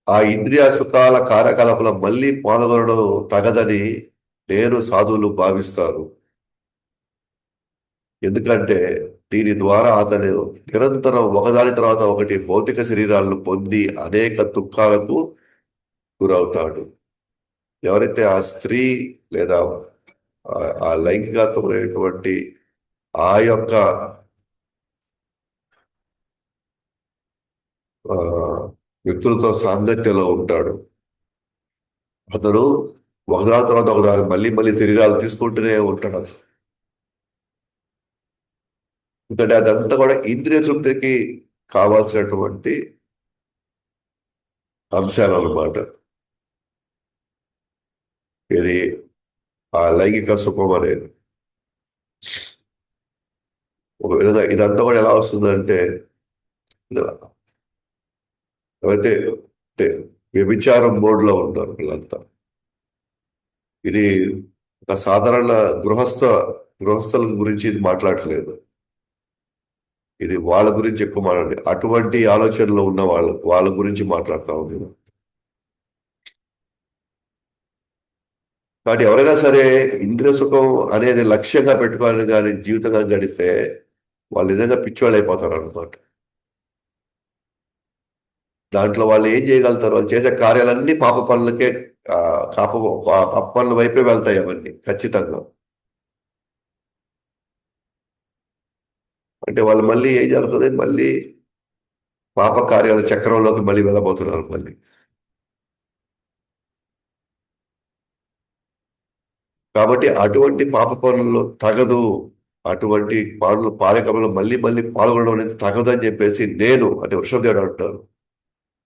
ఆ ఇంద్రియ సుఖాల కార్యకలాపంలో మళ్ళీ పాల్గొనడం తగదని నేను సాధువులు భావిస్తారు. ఎందుకంటే దీని ద్వారా అతను నిరంతరం ఒకదాని తర్వాత ఒకటి భౌతిక శరీరాలను పొంది అనేక దుఃఖాలకు గురవుతాడు. ఎవరైతే ఆ స్త్రీ లేదా ఆ లైంగికత్వమైనటువంటి ఆ యొక్క వ్యక్తులతో సాంగత్యంలో ఉంటాడు, అతను ఒకదాని తర్వాత ఒకదాని మళ్ళీ మళ్ళీ శరీరాలు తీసుకుంటూనే ఉంటాడు. ఎందుకంటే అదంతా కూడా ఇంద్రియ తృప్తికి కావాల్సినటువంటి అంశాలు అన్నమాట. ఇది ఆ లైంగిక సుఖం అనేది ఒక విధంగా ఇదంతా కూడా ఎలా వస్తుందంటే, ఎవరైతే వ్యభిచారం మోడ్లో ఉంటారు వీళ్ళంతా, ఇది ఒక సాధారణ గృహస్థల గురించి ఇది మాట్లాడట్లేదు. ఇది వాళ్ళ గురించి ఎక్కువ మాట్లాడి అటువంటి ఆలోచనలో ఉన్న వాళ్ళ గురించి మాట్లాడుతా ఉంది. కాబట్టి ఎవరైనా సరే ఇంద్రియ సుఖం అనేది లక్ష్యంగా పెట్టుకోవాలని కానీ జీవితంగా గడిస్తే వాళ్ళు నిజంగా పిచ్చివాళ్ళు అయిపోతారు అనమాట. దాంట్లో వాళ్ళు ఏం చేయగలుగుతారు? వాళ్ళు చేసే కార్యాలన్నీ పాప పనులకే, పాప పనుల వైపే వెళ్తాయి అవన్నీ ఖచ్చితంగా. అంటే వాళ్ళు మళ్ళీ ఏం జరుగుతుంది? మళ్ళీ పాప కార్యాల చక్రంలోకి మళ్ళీ వెళ్ళబోతున్నారు మళ్ళీ. కాబట్టి అటువంటి పాప పనుల్లో తగదు, అటువంటి పనులు కార్యక్రమంలో మళ్ళీ మళ్ళీ పాల్గొనడం అనేది తగదు అని చెప్పేసి నేను, అంటే వృషభదేవుడు అంటారు,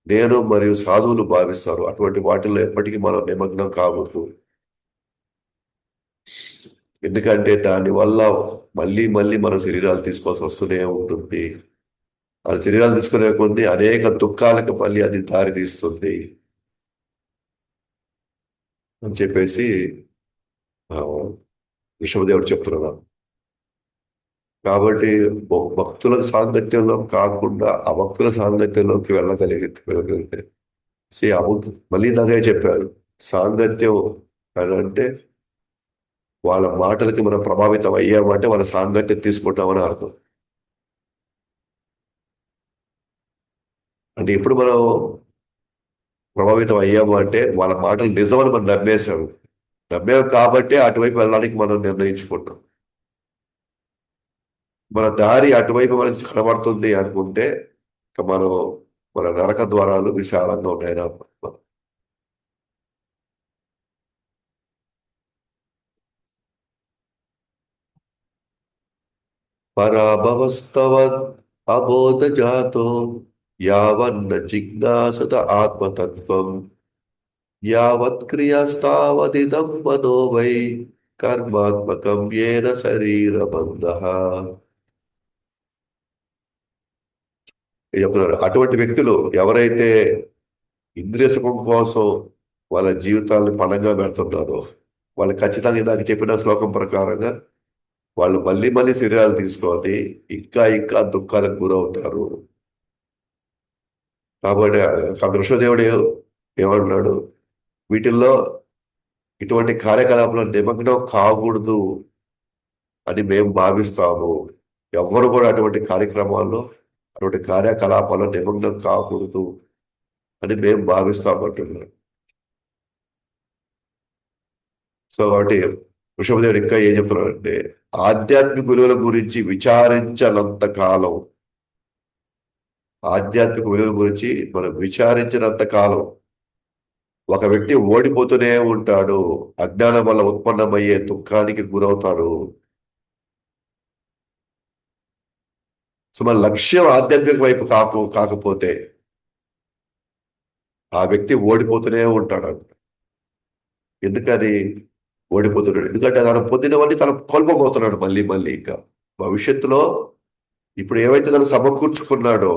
నేను మరియు సాధువులు భావిస్తారు. అటువంటి వాటిల్లో ఎప్పటికీ మనం నిమగ్నం కావద్దు. ఎందుకంటే దానివల్ల మళ్ళీ మళ్ళీ మన శరీరాలు తీసుకోవాల్సి వస్తూనే ఉంటుంది. ఆ శరీరాలు తీసుకునే కొద్దీ అనేక దుఃఖాలకు మళ్ళీ అది దారి తీస్తుంది అని చెప్పేసి ఆ, విశ్వదేవుడు చెప్తున్నాడు. కాబట్టి భక్తుల సాంగత్యంలో కాకుండా అభక్తుల సాంగత్యంలోకి వెళ్ళగలిగితే మళ్ళీ ఇలాగే చెప్పారు. సాంగత్యం అని అంటే వాళ్ళ మాటలకి మనం ప్రభావితం అయ్యామంటే వాళ్ళ సాంగత్యం తీసుకుంటామని అర్థం. అంటే ఇప్పుడు మనం ప్రభావితం అయ్యాము అంటే వాళ్ళ మాటలు నిజమని మనం నమ్మేశాము. నమ్మాము కాబట్టి అటువైపు వెళ్ళడానికి మనం నిర్ణయించుకుంటాం. మన దారి అటువైపు మనకి కనబడుతుంది అనుకుంటే ఇక మనం మన నరక ద్వారాలు విశాలంగా ఉన్నాయని అర్థం. పరాభవస్తవద్ అబోధజాతో యావన్న జిజ్ఞాసత ఆత్మతత్వం యావత్ క్రియాస్తావదిదం మనో వై కర్మాత్మకం ఏన శరీరబంధ. చెప్తున్నారు అటువంటి వ్యక్తులు ఎవరైతే ఇంద్రియ సుఖం కోసం వాళ్ళ జీవితాలను పణంగా పెడుతున్నారో వాళ్ళు ఖచ్చితంగా ఇందాక చెప్పిన శ్లోకం ప్రకారంగా వాళ్ళు మళ్ళీ మళ్ళీ శరీరాలు తీసుకొని ఇంకా ఇంకా దుఃఖాలకు గురవుతారు. కాబట్టి కృష్ణదేవుడు ఏమన్నాడు, వీటిల్లో ఇటువంటి కార్యకలాపాలు నిమగ్నం కాకూడదు అని మేము భావిస్తాము. ఎవ్వరు కూడా అటువంటి కార్యక్రమాల్లో అటువంటి కార్యకలాపాల్లో నిమగ్నం కాకూడదు అని మేము భావిస్తామంటున్నాం. సో కాబట్టి వృషభదేవుడు ఇంకా ఏం చెప్తున్నాడంటే ఆధ్యాత్మిక విలువల గురించి విచారించనంత కాలం, ఆధ్యాత్మిక విలువల గురించి మనం విచారించినంత కాలం ఒక వ్యక్తి ఓడిపోతూనే ఉంటాడు, అజ్ఞానం వల్ల ఉత్పన్నమయ్యే దుఃఖానికి గురవుతాడు. సో మన లక్ష్యం ఆధ్యాత్మిక వైపు కాకపోతే ఆ వ్యక్తి ఓడిపోతూనే ఉంటాడు. ఎందుకని ఓడిపోతున్నాడు? ఎందుకంటే తను పొందినవన్నీ తను కోల్పోబోతున్నాడు మళ్ళీ మళ్ళీ. ఇంకా భవిష్యత్తులో ఇప్పుడు ఏవైతే తను సమకూర్చుకున్నాడో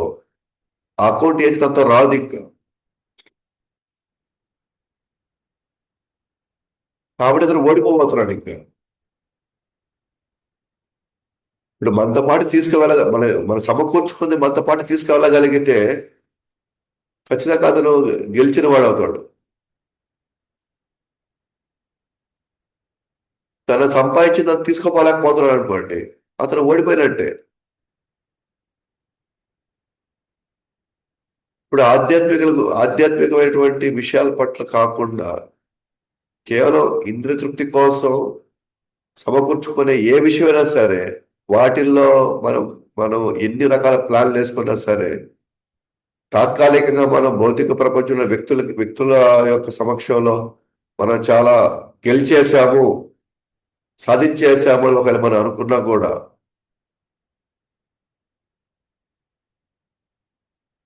ఆ అకౌంట్ ఏది తనతో రాదు ఇంకా. కాబట్టి అతను ఓడిపోబోతున్నాడు ఇంకా. ఇప్పుడు మనతో పాటు మన సమకూర్చుకుంది మనతో పాటు తీసుకువెళ్ళగలిగితే ఖచ్చితంగా అతను గెలిచిన వాడు అవుతాడు. తన సంపాదించింది తను తీసుకోపోలేకపోతున్నాడు అనుకోండి, అతను ఓడిపోయినట్టే. ఇప్పుడు ఆధ్యాత్మికమైనటువంటి విషయాల పట్ల కాకుండా కేవలం ఇంద్రియ తృప్తి కోసం సమకూర్చుకునే ఏ విషయమైనా సరే వాటిల్లో మనం మనం ఎన్ని రకాల ప్లాన్లు వేసుకున్నా సరే తాత్కాలికంగా మనం భౌతిక ప్రపంచంలో వ్యక్తుల యొక్క సమక్షంలో మనం చాలా గెలిచేసాము, సాధించేసాము అని ఒకవేళ మనం అనుకున్నా కూడా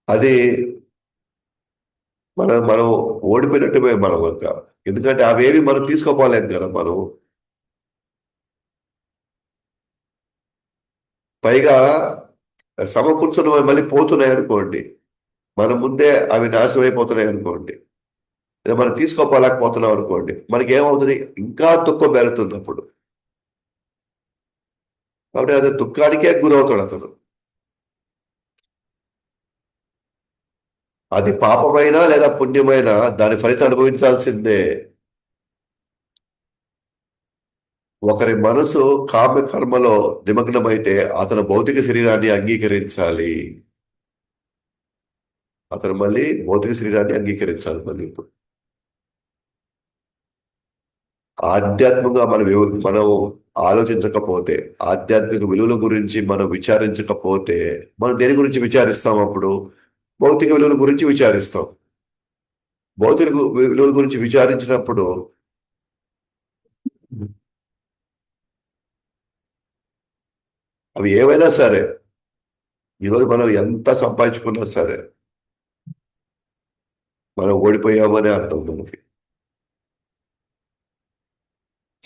అది మనం ఓడిపోయినట్టుమే మనం ఇంకా. ఎందుకంటే అవేవి మనం తీసుకోపోలేం కదా మనం. పైగా సమకూర్చున్నవి మళ్ళీ పోతున్నాయి అనుకోండి, మన ముందే అవి నాశనం అయిపోతున్నాయి అనుకోండి, లేదా మనం తీసుకోపోలేకపోతున్నాం అనుకోండి, మనకి ఏమవుతుంది? ఇంకా దుఃఖం పెరుగుతుంది అప్పుడు. కాబట్టి అది దుఃఖానికే గురవుతాడు అతను. అది పాపమైనా లేదా పుణ్యమైనా దాని ఫలితం అనుభవించాల్సిందే. ఒకరి మనసు కామ్య కర్మలో నిమగ్నమైతే అతను భౌతిక శరీరాన్ని అంగీకరించాలి. అతను మళ్ళీ భౌతిక శరీరాన్ని అంగీకరించాలి మళ్ళీ. ఇప్పుడు ఆధ్యాత్మికంగా మనం ఆలోచించకపోతే, ఆధ్యాత్మిక విలువల గురించి మనం విచారించకపోతే మనం దేని గురించి విచారిస్తాం? అప్పుడు భౌతిక విలువల గురించి విచారిస్తాం. భౌతిక విలువల గురించి విచారించినప్పుడు అవి ఏవైనా సరే, ఈరోజు మనం ఎంత సంపాదించుకున్నా సరే మనం ఓడిపోయామనే అర్థం మనకి.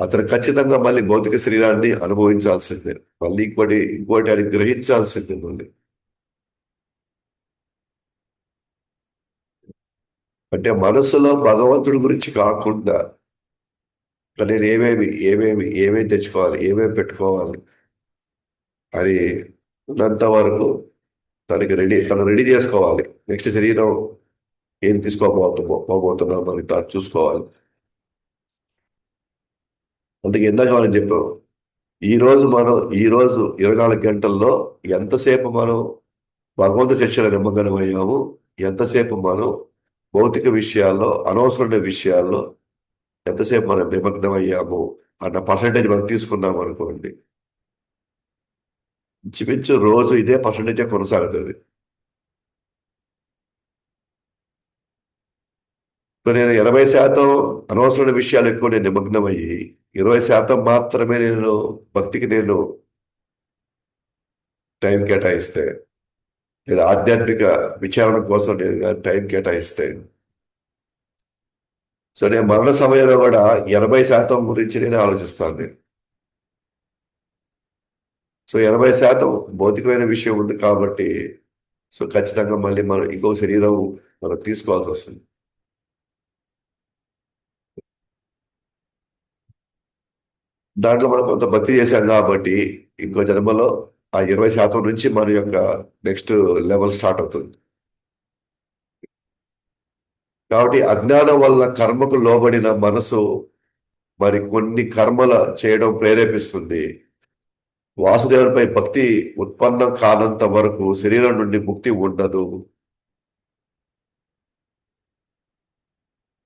అతను ఖచ్చితంగా మళ్ళీ భౌతిక శరీరాన్ని అనుభవించాల్సిందే. మళ్ళీ ఇంకోటి ఆయన గ్రహించాల్సిందే మళ్ళీ. అంటే మనస్సులో భగవంతుడి గురించి కాకుండా నేను ఏమేమి తెచ్చుకోవాలి, ఏమేమి పెట్టుకోవాలి అని ఉన్నంత వరకు తను రెడీ చేసుకోవాలి. నెక్స్ట్ శరీరం ఏం పోబోతున్నాం అని తాను చూసుకోవాలి. అందుకే ఇందాక మనం చెప్పాం, ఈ రోజు 24 గంటల్లో ఎంతసేపు మనం భగవంతు చర్చలో నిమగ్నమయ్యాము, ఎంతసేపు మనం భౌతిక విషయాల్లో, అనవసరమైన విషయాల్లో ఎంతసేపు మనం నిమగ్నమయ్యాము అన్న పర్సంటేజ్ మనం తీసుకున్నాం అనుకోండి, ఇంచుమించు రోజు ఇదే పర్సంటేజే కొనసాగుతుంది. సో నేను 20% అనవసరమైన విషయాలు ఎక్కువ నేను నిమగ్నమయ్యి 20% మాత్రమే భక్తికి టైం కేటాయిస్తే, లేదా ఆధ్యాత్మిక విచారణ కోసం నేను టైం కేటాయిస్తే, సో నేను మరణ సమయంలో కూడా 80% గురించి నేను ఆలోచిస్తాను నేను. సో 80% భౌతికమైన విషయం ఉంది కాబట్టి, సో ఖచ్చితంగా మళ్ళీ మనం ఇంకో శరీరం మనం తీసుకోవాల్సి వస్తుంది. దాంట్లో మనం కొంత భక్తి చేశాం కాబట్టి ఇంకో జన్మలో ఆ 20% నుంచి మన యొక్క నెక్స్ట్ లెవెల్ స్టార్ట్ అవుతుంది. కాబట్టి అజ్ఞానం వల్ల కర్మకు లోబడిన మనసు మరి కొన్ని కర్మల చేయడం ప్రేరేపిస్తుంది. వాసుదేవునిపై భక్తి ఉత్పన్నం కానంత వరకు శరీరం నుండి ముక్తి ఉండదు.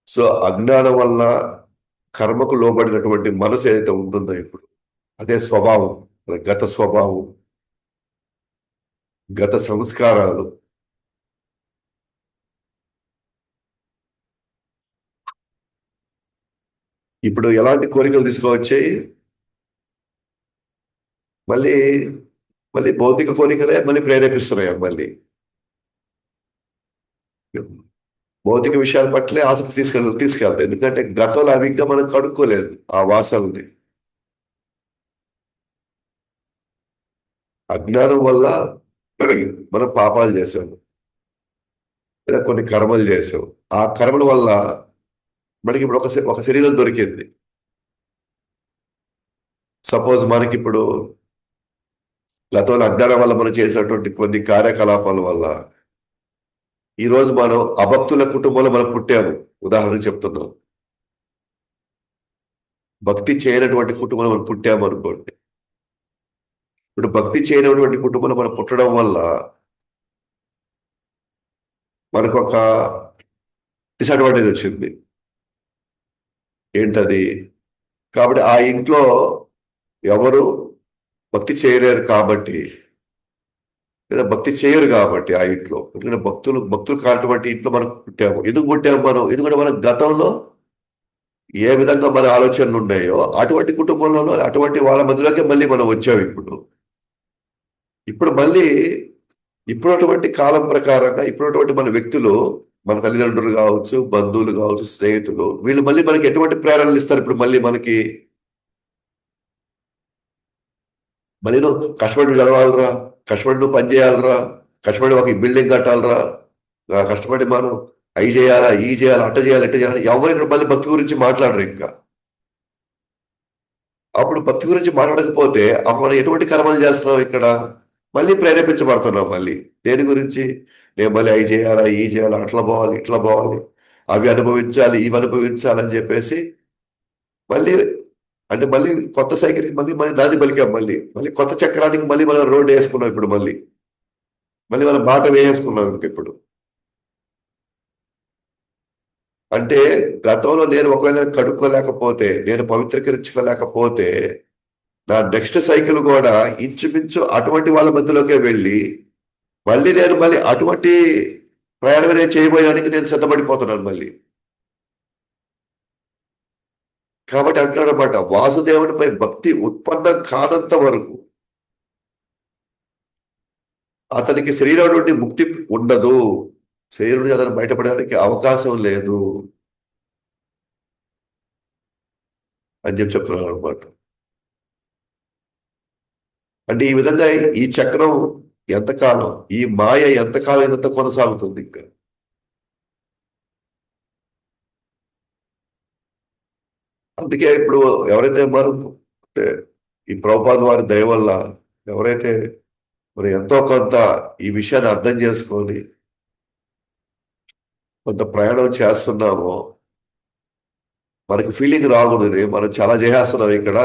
సో అజ్ఞానం వల్ల కర్మకు లోబడినటువంటి మనసు ఏదైతే ఉంటుందో ఇప్పుడు అదే స్వభావం, గత స్వభావం, గత సంస్కారాలు. ఇప్పుడు ఎలాంటి కోరికలు తీసుకువచ్చాయి? మళ్ళీ మళ్ళీ భౌతిక కోరికలే మళ్ళీ ప్రేరేపిస్తున్నాయి. మళ్ళీ భౌతిక విషయాల పట్లే ఆసక్తి తీసుకెళ్తాయి. ఎందుకంటే గతంలో అవి ఇంకా మనం కడుక్కోలేదు ఆ వాసనల్ని. అజ్ఞానం వల్ల మనం పాపాలు చేసాము, లేదా కొన్ని కర్మలు చేసాం. ఆ కర్మల వల్ల మనకి ఇప్పుడు ఒక శరీరం దొరికింది. సపోజ్ మనకి ఇప్పుడు గతంలో అజ్ఞానం వల్ల మనం చేసినటువంటి కొన్ని కార్యకలాపాల వల్ల ఈరోజు మనం అభక్తుల కుటుంబంలో మనం పుట్టాము. ఉదాహరణ చెప్తున్నాం, భక్తి చేయనటువంటి కుటుంబంలో మనం పుట్టాము అనుకోండి. ఇప్పుడు భక్తి చేయనటువంటి కుటుంబంలో మనం పుట్టడం వల్ల మనకు ఒక డిసడ్వాంటేజ్ వచ్చింది. ఏంటది? కాబట్టి ఆ ఇంట్లో ఎవరు భక్తి చేయలేరు కాబట్టి, లేదా భక్తి చేయరు కాబట్టి ఆ ఇంట్లో, ఎందుకంటే భక్తులు కానటువంటి ఇంట్లో మనం పుట్టాము. ఎందుకు పుట్టాము మనం? ఎందుకంటే మన గతంలో ఏ విధంగా మన ఆలోచనలు ఉన్నాయో అటువంటి కుటుంబంలో అటువంటి వాళ్ళ మధ్యలోకి మళ్ళీ మనం వచ్చాము. ఇప్పుడు మళ్ళీ ఇప్పుడటువంటి కాలం ప్రకారంగా ఇప్పుడటువంటి మన వ్యక్తులు, మన తల్లిదండ్రులు కావచ్చు, బంధువులు కావచ్చు, స్నేహితులు, వీళ్ళు మళ్ళీ మనకి ఎటువంటి ప్రేరణలు ఇస్తారు? ఇప్పుడు మళ్ళీ మనకి మళ్ళీ నువ్వు కష్టపడి చదవాలరా, కష్టపడి నువ్వు పని చేయాలరా, కష్టపడి ఒక బిల్డింగ్ కట్టాలరా, కష్టపడి మనం అవి చేయాలా, ఈ చేయాలా, అట్ట చేయాలి, ఎట్ట చేయాలి. ఎవరు ఇక్కడ మళ్ళీ భక్తి గురించి మాట్లాడరు ఇంకా. అప్పుడు భక్తి గురించి మాట్లాడకపోతే అప్పుడు మనం ఎటువంటి కర్మలు చేస్తున్నాం ఇక్కడ? మళ్ళీ ప్రేరేపించబడుతున్నాం. మళ్ళీ దేని గురించి? నేను మళ్ళీ అవి చేయాలా, ఈ చేయాలా, అట్లా పోవాలి, ఇట్లా పోవాలి, అవి అనుభవించాలి, ఇవి అనుభవించాలని చెప్పేసి మళ్ళీ, అంటే మళ్ళీ కొత్త సైకిల్కి మళ్ళీ మళ్ళీ నాది పలికాం. మళ్ళీ మళ్ళీ కొత్త చక్రానికి మళ్ళీ మనం రోడ్డు వేసుకున్నాం. ఇప్పుడు మళ్ళీ మళ్ళీ మనం బాట వేసుకున్నాం ఇప్పుడు. అంటే గతంలో నేను ఒకవేళ కడుక్కోలేకపోతే, నేను పవిత్రీకరించుకోలేకపోతే, నా నెక్స్ట్ సైకిల్ కూడా ఇంచుమించు అటువంటి వాళ్ళ మధ్యలోకే వెళ్ళి మళ్ళీ అటువంటి ప్రయాణం నేను చేయబోయడానికి నేను సిద్ధపడిపోతున్నాను మళ్ళీ. కాబట్టి అంటారన్నమాట, వాసుదేవునిపై భక్తి ఉత్పన్నం కానంత వరకు అతనికి శరీరం నుండి ముక్తి ఉండదు. శరీరం నుండి అతను బయటపడడానికి అవకాశం లేదు. అని చెప్పి చెప్తున్నాను అనమాట. అంటే ఈ విధంగా ఈ చక్రం ఎంతకాలం, ఈ మాయ ఎంతకాలం ఎంత కొనసాగుతుంది ఇంకా. అందుకే ఇప్పుడు ఎవరైతే మనం అంటే ఈ ప్రభుపాద వారి దయ వల్ల ఎవరైతే మరి ఎంతో కొంత ఈ విషయాన్ని అర్థం చేసుకొని కొంత ప్రయాణం చేస్తున్నామో, మనకి ఫీలింగ్ రాకూడదు మనం చాలా చేసేస్తున్నాం ఇక్కడ,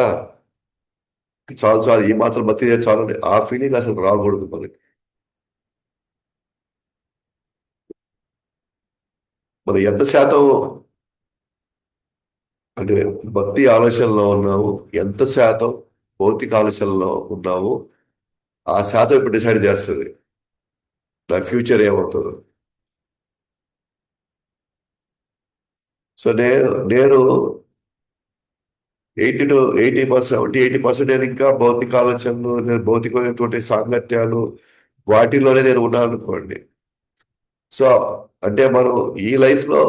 చాలు చాలు ఈ మాత్రం భక్తి చేస్తే చాలు ఆ ఫీలింగ్ అసలు రాకూడదు మనకి. మనం ఎంత శాతం అంటే భక్తి ఆలోచనలో ఉన్నాము, ఎంత శాతం భౌతిక ఆలోచనలో ఉన్నాము, ఆ శాతం ఇప్పుడు డిసైడ్ చేస్తుంది నా ఫ్యూచర్ ఏమవుతుందో. సో నేను 80 to 80%, 70-80% నేను ఇంకా భౌతిక ఆలోచనలు లేదా భౌతికమైనటువంటి సాంగత్యాలు వాటిలోనే నేను ఉన్నాను అనుకోండి. సో అంటే మనం ఈ లైఫ్ లో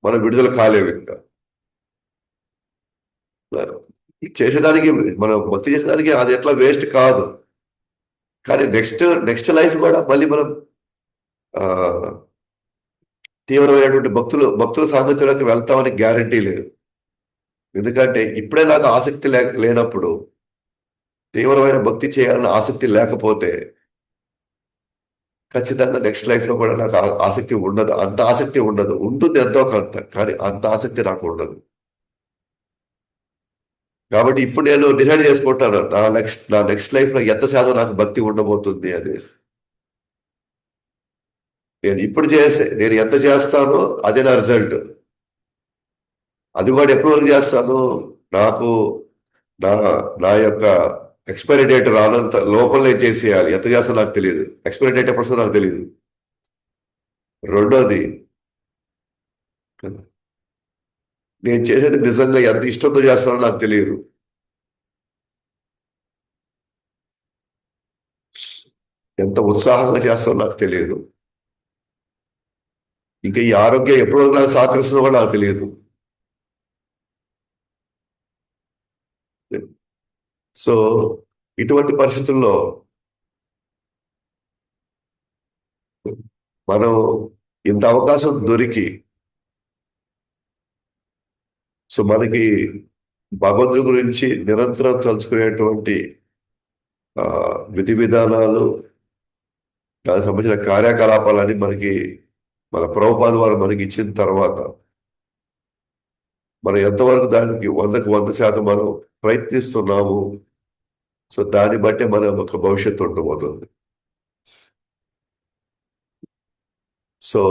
మనం విడుదల కాలేము ఇంకా. చేసేదానికి మనం భక్తి చేసేదానికి అది ఎట్లా వేస్ట్ కాదు, కానీ నెక్స్ట్ నెక్స్ట్ లైఫ్ కూడా మళ్ళీ మనం ఆ, తీవ్రమైనటువంటి భక్తుల సాంగత్యంలోకి వెళ్తామని గ్యారంటీ లేదు. ఎందుకంటే ఇప్పుడే నాకు ఆసక్తి లేనప్పుడు, తీవ్రమైన భక్తి చేయాలని ఆసక్తి లేకపోతే ఖచ్చితంగా నెక్స్ట్ లైఫ్ లో కూడా నాకు ఆసక్తి ఉండదు, అంత ఆసక్తి ఉండదు. ఉంటుంది ఎంతో కొంత, కానీ అంత ఆసక్తి నాకు ఉండదు. కాబట్టి ఇప్పుడు నేను డిసైడ్ చేసుకుంటాను నా నెక్స్ట్ లైఫ్ లో ఎంత శాతం నాకు భక్తి ఉండబోతుంది అని. నేను ఎంత చేస్తానో అదే నా రిజల్ట్. అది కూడా ఎప్పటి వరకు చేస్తాను, నాకు నా నా యొక్క ఎక్స్పైరీ డేట్ రానంత లోపలనే చేసేయాలి. ఎంత చేస్తానో నాకు తెలియదు, ఎక్స్పైరీ డేట్ ఎప్పుడు వస్తుందో నాకు తెలియదు. రెండోది, నేను చేసేది నిజంగా ఎంత ఇష్టంతో చేస్తానో నాకు తెలియదు. ఎంత ఉత్సాహంగా చేస్తానో నాకు తెలియదు. ఇంకా ఈ ఆరోగ్యం ఎప్పుడు నాకు సహకరిస్తుందో కూడా నాకు తెలియదు. సో ఇటువంటి పరిస్థితుల్లో మనం ఇంత అవకాశం దొరికి, సో మనకి భగవంతుడి గురించి నిరంతరం తలుచుకునేటువంటి ఆ, విధి విధానాలు, దానికి సంబంధించిన కార్యకలాపాలని మనకి మన ప్రభుపాద వారు మనకి ఇచ్చిన తర్వాత మనం ఎంతవరకు దానికి 100% మనం ప్రయత్నిస్తున్నాము. సో దాన్ని బట్టే మన ఒక భవిష్యత్తు ఉండబోతుంది. సో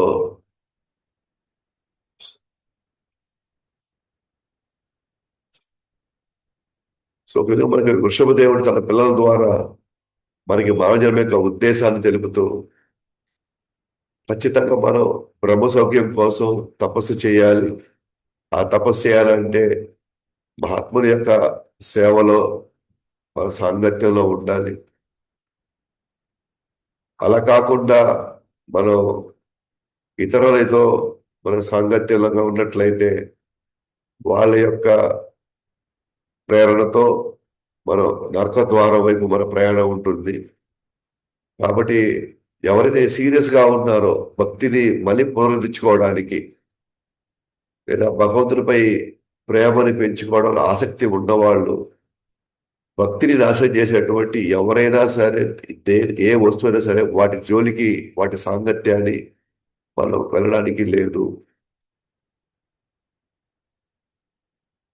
సో ఒక విధంగా మనకి వృషభదేవుడు తన పిల్లల ద్వారా మనకి మానవజన్మ యొక్క ఉద్దేశాన్ని తెలుపుతూ, ఖచ్చితంగా మనం బ్రహ్మ సౌఖ్యం కోసం తపస్సు చేయాలి. ఆ తపస్సు చేయాలంటే మహాత్ముని యొక్క సేవలో, మన సాంగత్యంలో ఉండాలి. అలా కాకుండా మనం ఇతరులతో మన సాంగత్యంలో ఉన్నట్లయితే వాళ్ళ యొక్క ప్రేరణతో మనం నరకద్వారం వైపు మన ప్రయాణం ఉంటుంది. కాబట్టి ఎవరైతే సీరియస్ గా ఉన్నారో భక్తిని మళ్ళీ పునరుద్ధరించుకోవడానికి, లేదా భగవంతునిపై ప్రేమని పెంచుకోవడంలో ఆసక్తి ఉన్నవాళ్ళు, భక్తిని నాశనం చేసేటువంటి ఎవరైనా సరే, ఏ వస్తువైనా సరే వాటి జోలికి, వాటి సాంగత్యాన్ని మనం వెళ్ళడానికి లేదు.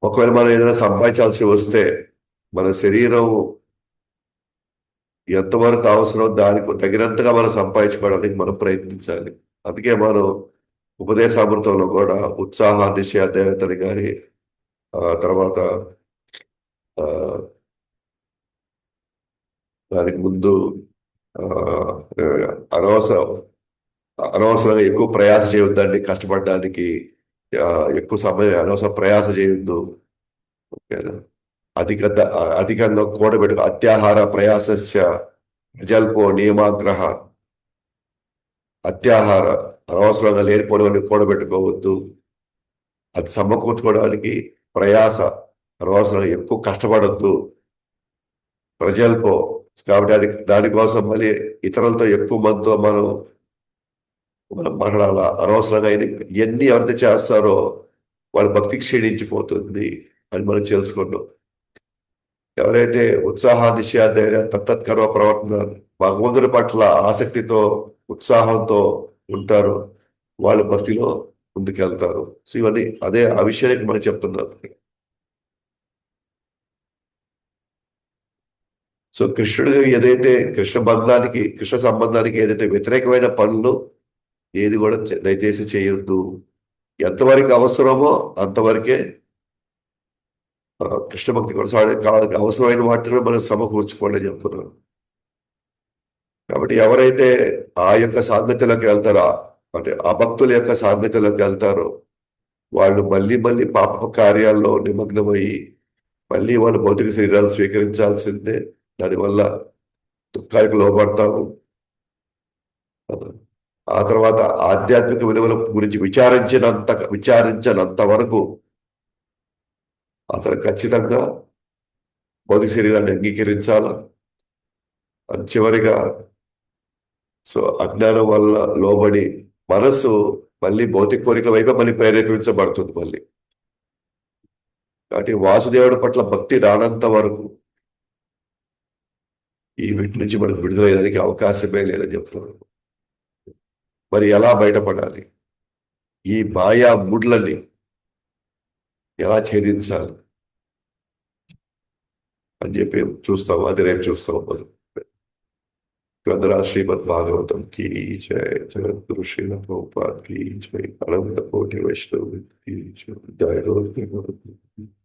ఒకవేళ మనం ఏదైనా సంపాదించాల్సి వస్తే మన శరీరం ఎంతవరకు అవసరం దానికి తగినంతగా మనం సంపాదించుకోవడానికి మనం ప్రయత్నించాలి. అందుకే మనం ఉపదేశామృతంలో కూడా ఉత్సాహాన్ని, దేవతని కానీ తర్వాత ఆ, దానికి ముందు ఆ, అనవసరం అనవసరంగా ఎక్కువ ప్రయాస చేయొద్దండి కష్టపడడానికి. ఆ, ఎక్కువ సమయం అనవసర ప్రయాస చేయొద్దు. ఓకేనా? అధికంగా కూడబెట్టు అత్యాహార ప్రయాసస్య జల్పో నియమాగ్రహ. అత్యాహార అనవసరంగా లేనిపోవడం కూడబెట్టుకోవద్దు. అది సమకూర్చుకోవడానికి ప్రయాస, అనవసరంగా ఎక్కువ కష్టపడద్దు ప్రజలతో. కాబట్టి అది దానికోసం మళ్ళీ ఇతరులతో ఎక్కువ మందితో మనం మాట్లాడాల. అనవసరంగా ఇవన్నీ ఎవరైతే చేస్తారో వాళ్ళ భక్తి క్షీణించిపోతుంది అని మనం తెలుసుకున్నాం. ఎవరైతే ఉత్సాహ నిశ్చయ ధైర్య తత్తత్కర్మ ప్రవర్తన భగవంతుడి పట్ల ఆసక్తితో ఉత్సాహంతో ఉంటారో వాళ్ళు భక్తిలో ముందుకెళ్తారు. సో ఇవన్నీ అదే ఆ విషయానికి మనం చెప్తున్నారు. సో కృష్ణుడు ఏదైతే కృష్ణ సంబంధానికి ఏదైతే వ్యతిరేకమైన పనులు ఏది కూడా దయచేసి చేయొద్దు. ఎంతవరకు అవసరమో అంతవరకే కృష్ణ భక్తి కొనసాగడానికి అవసరమైన వాటిని మనం సమకూర్చుకోండి అని చెప్తున్నాను. కాబట్టి ఎవరైతే ఆ యొక్క సాంగత్యంలోకి వెళ్తారో, అంటే ఆ భక్తుల యొక్క సాంగత్యంలోకి వెళ్తారో వాళ్ళు మళ్ళీ మళ్ళీ పాప కార్యాల్లో నిమగ్నమయ్యి మళ్ళీ వాళ్ళు భౌతిక శరీరాలు స్వీకరించాల్సిందే. దానివల్ల దుఃఖానికి లోపడతాము. ఆ తర్వాత ఆధ్యాత్మిక విలువల గురించి విచారించినంత వరకు అతను ఖచ్చితంగా భౌతిక శరీరాన్ని అంగీకరించాల. చివరిగా సో అజ్ఞానం వల్ల లోబడి మనస్సు మళ్ళీ భౌతిక కోరికల వైపు మళ్ళీ ప్రేరేపించబడుతుంది మళ్ళీ. కాబట్టి వాసుదేవుడి పట్ల భక్తి రానంత వరకు ఈ వీటి నుంచి మనకు విడుదలయ్యేదానికి అవకాశమే లేదని చెప్తున్నాను. మరి ఎలా బయటపడాలి? ఈ మాయా ముడ్లని ఎలా ఛేదించాలి అని చెప్పి చూస్తాం. అది రేపు చూస్తాం మనం. ग्रंथराज श्रीमद् भागवतम की जय। जगद्गुरु श्रील प्रभुपाद की जय। अनंत कोटि वैष्णव की जय। जय।